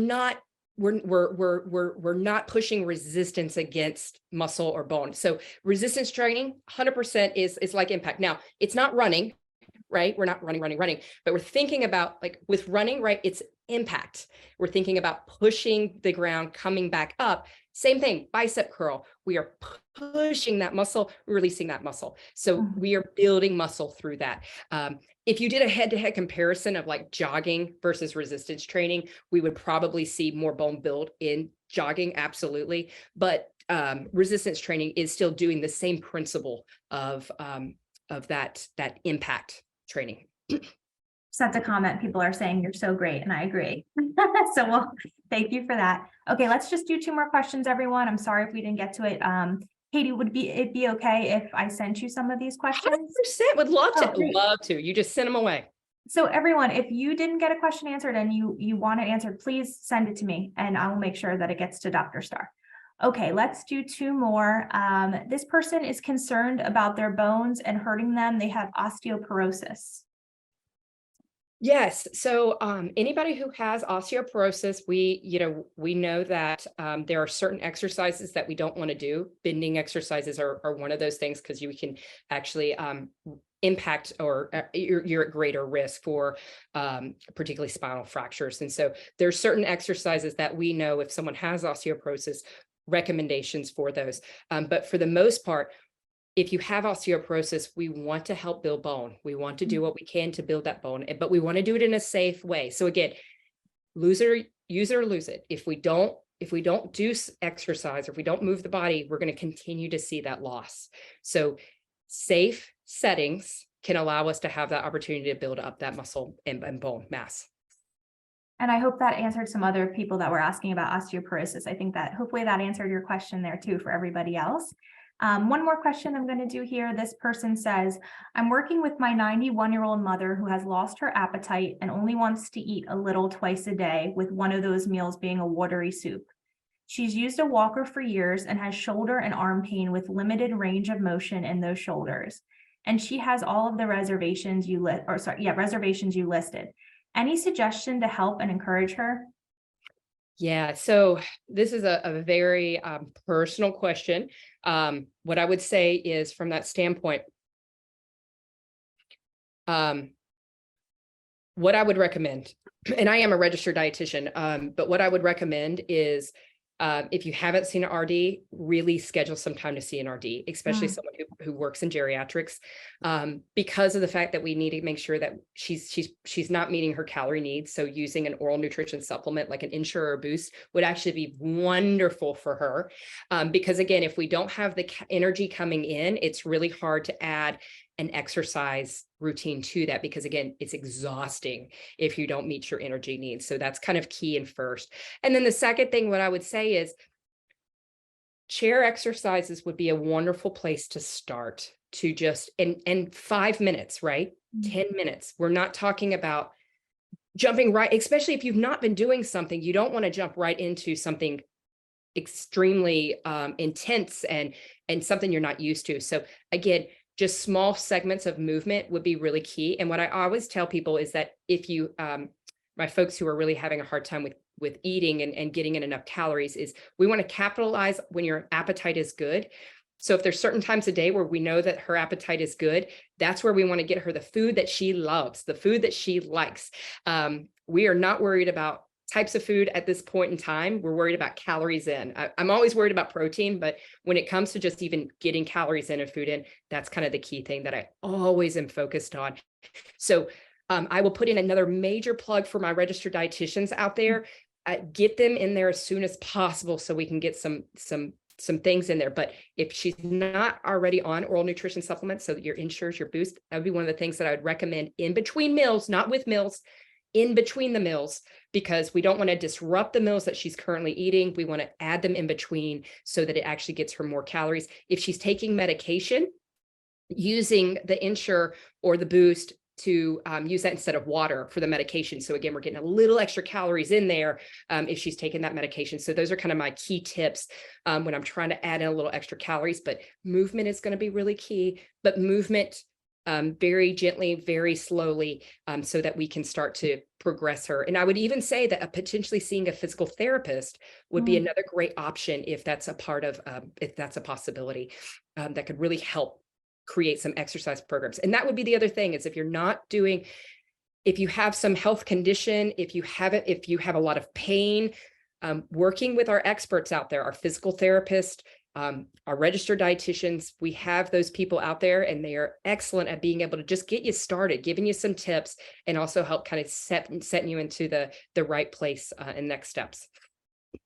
not pushing resistance against muscle or bone. So resistance training 100% is like impact. Now it's not running, right? We're not running, but we're thinking about, like with running, right? It's impact. We're thinking about pushing the ground, coming back up. Same thing, bicep curl. We are pushing that muscle, releasing that muscle. So we are building muscle through that. If you did a head-to-head comparison of like jogging versus resistance training, we would probably see more bone build in jogging, absolutely. But resistance training is still doing the same principle of that impact training. Just have to comment. People are saying you're so great, and I agree. So well, thank you for that. Okay, let's just do 2 more questions, everyone. I'm sorry if we didn't get to it. Katie, it be okay if I sent you some of these questions? 100%, would love to. Great. Love to. You just send them away. So everyone, if you didn't get a question answered and you want it answered, please send it to me and I will make sure that it gets to Dr. Starr. Okay, let's do 2 more. This person is concerned about their bones and hurting them. They have osteoporosis. Yes. So anybody who has osteoporosis, we know that there are certain exercises that we don't want to do. Bending exercises are one of those things because you can actually impact or you're at greater risk for particularly spinal fractures. And so there's certain exercises that we know if someone has osteoporosis, recommendations for those. But for the most part, if you have osteoporosis, we want to help build bone. We want to do what we can to build that bone, but we want to do it in a safe way. So again, use it or lose it. If we don't do exercise, or if we don't move the body, we're going to continue to see that loss. So safe settings can allow us to have that opportunity to build up that muscle and bone mass. And I hope that answered some other people that were asking about osteoporosis. I think that hopefully that answered your question there too for everybody else. One more question I'm going to do here. This person says, I'm working with my 91-year-old mother who has lost her appetite and only wants to eat a little twice a day, with one of those meals being a watery soup. She's used a walker for years and has shoulder and arm pain with limited range of motion in those shoulders. And she has all of the reservations you listed. Any suggestion to help and encourage her? Yeah, so this is a very personal question. What I would say is, from that standpoint, what I would recommend, and I am a registered dietitian, but what I would recommend is, if you haven't seen an RD, really schedule some time to see an RD, especially someone who works in geriatrics, because of the fact that we need to make sure that she's not meeting her calorie needs. So using an oral nutrition supplement like an Ensure or Boost would actually be wonderful for her, because again, if we don't have the energy coming in, it's really hard to add an exercise routine to that, because again, it's exhausting if you don't meet your energy needs. So that's kind of key and first. And then the second thing, what I would say is, chair exercises would be a wonderful place to start, to just, and 5 minutes, right? 10 minutes. We're not talking about jumping right, especially if you've not been doing something, you don't want to jump right into something extremely intense and something you're not used to. So again, just small segments of movement would be really key. And what I always tell people is that if you, my folks who are really having a hard time with eating and getting in enough calories, is we want to capitalize when your appetite is good. So if there's certain times a day where we know that her appetite is good, that's where we want to get her the food that she loves, the food that she likes. We are not worried about types of food at this point in time. We're worried about calories in. I'm always worried about protein, but when it comes to just even getting calories in and food in, that's kind of the key thing that I always am focused on. So I will put in another major plug for my registered dietitians out there. Get them in there as soon as possible so we can get some things in there. But if she's not already on oral nutrition supplements, so that your Ensures, your Boost, that would be one of the things that I would recommend in between meals, not with meals, in between the meals, because we don't want to disrupt the meals that she's currently eating. We want to add them in between so that it actually gets her more calories. If she's taking medication, using the Ensure or the Boost to use that instead of water for the medication. So again, we're getting a little extra calories in there if she's taking that medication. So those are kind of my key tips when I'm trying to add in a little extra calories, but movement is going to be really key, but movement very gently, very slowly, so that we can start to progress her. And I would even say that potentially seeing a physical therapist would be another great option if that's a part of, if that's a possibility, that could really help create some exercise programs. And that would be the other thing, is if you're not doing If you have some health condition, if you have a lot of pain, working with our experts out there, our physical therapists, our registered dietitians, we have those people out there, and they are excellent at being able to just get you started, giving you some tips, and also help kind of setting you into the right place and next steps.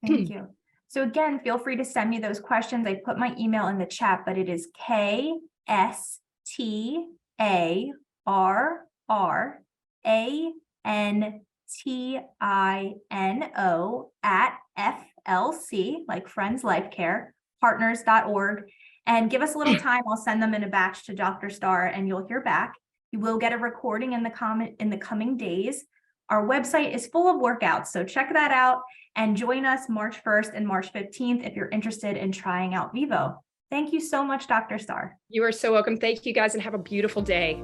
Thank you. So again, feel free to send me those questions. I put my email in the chat, but it is KSTARRANTINO@FLC, like Friends Life Care, partners.org. And give us a little time. I'll send them in a batch to Dr. Starr and you'll hear back. You will get a recording in the coming days. Our website is full of workouts, so check that out and join us March 1st and March 15th if you're interested in trying out Vivo. Thank you so much, Dr. Starr. You are so welcome. Thank you guys, and have a beautiful day.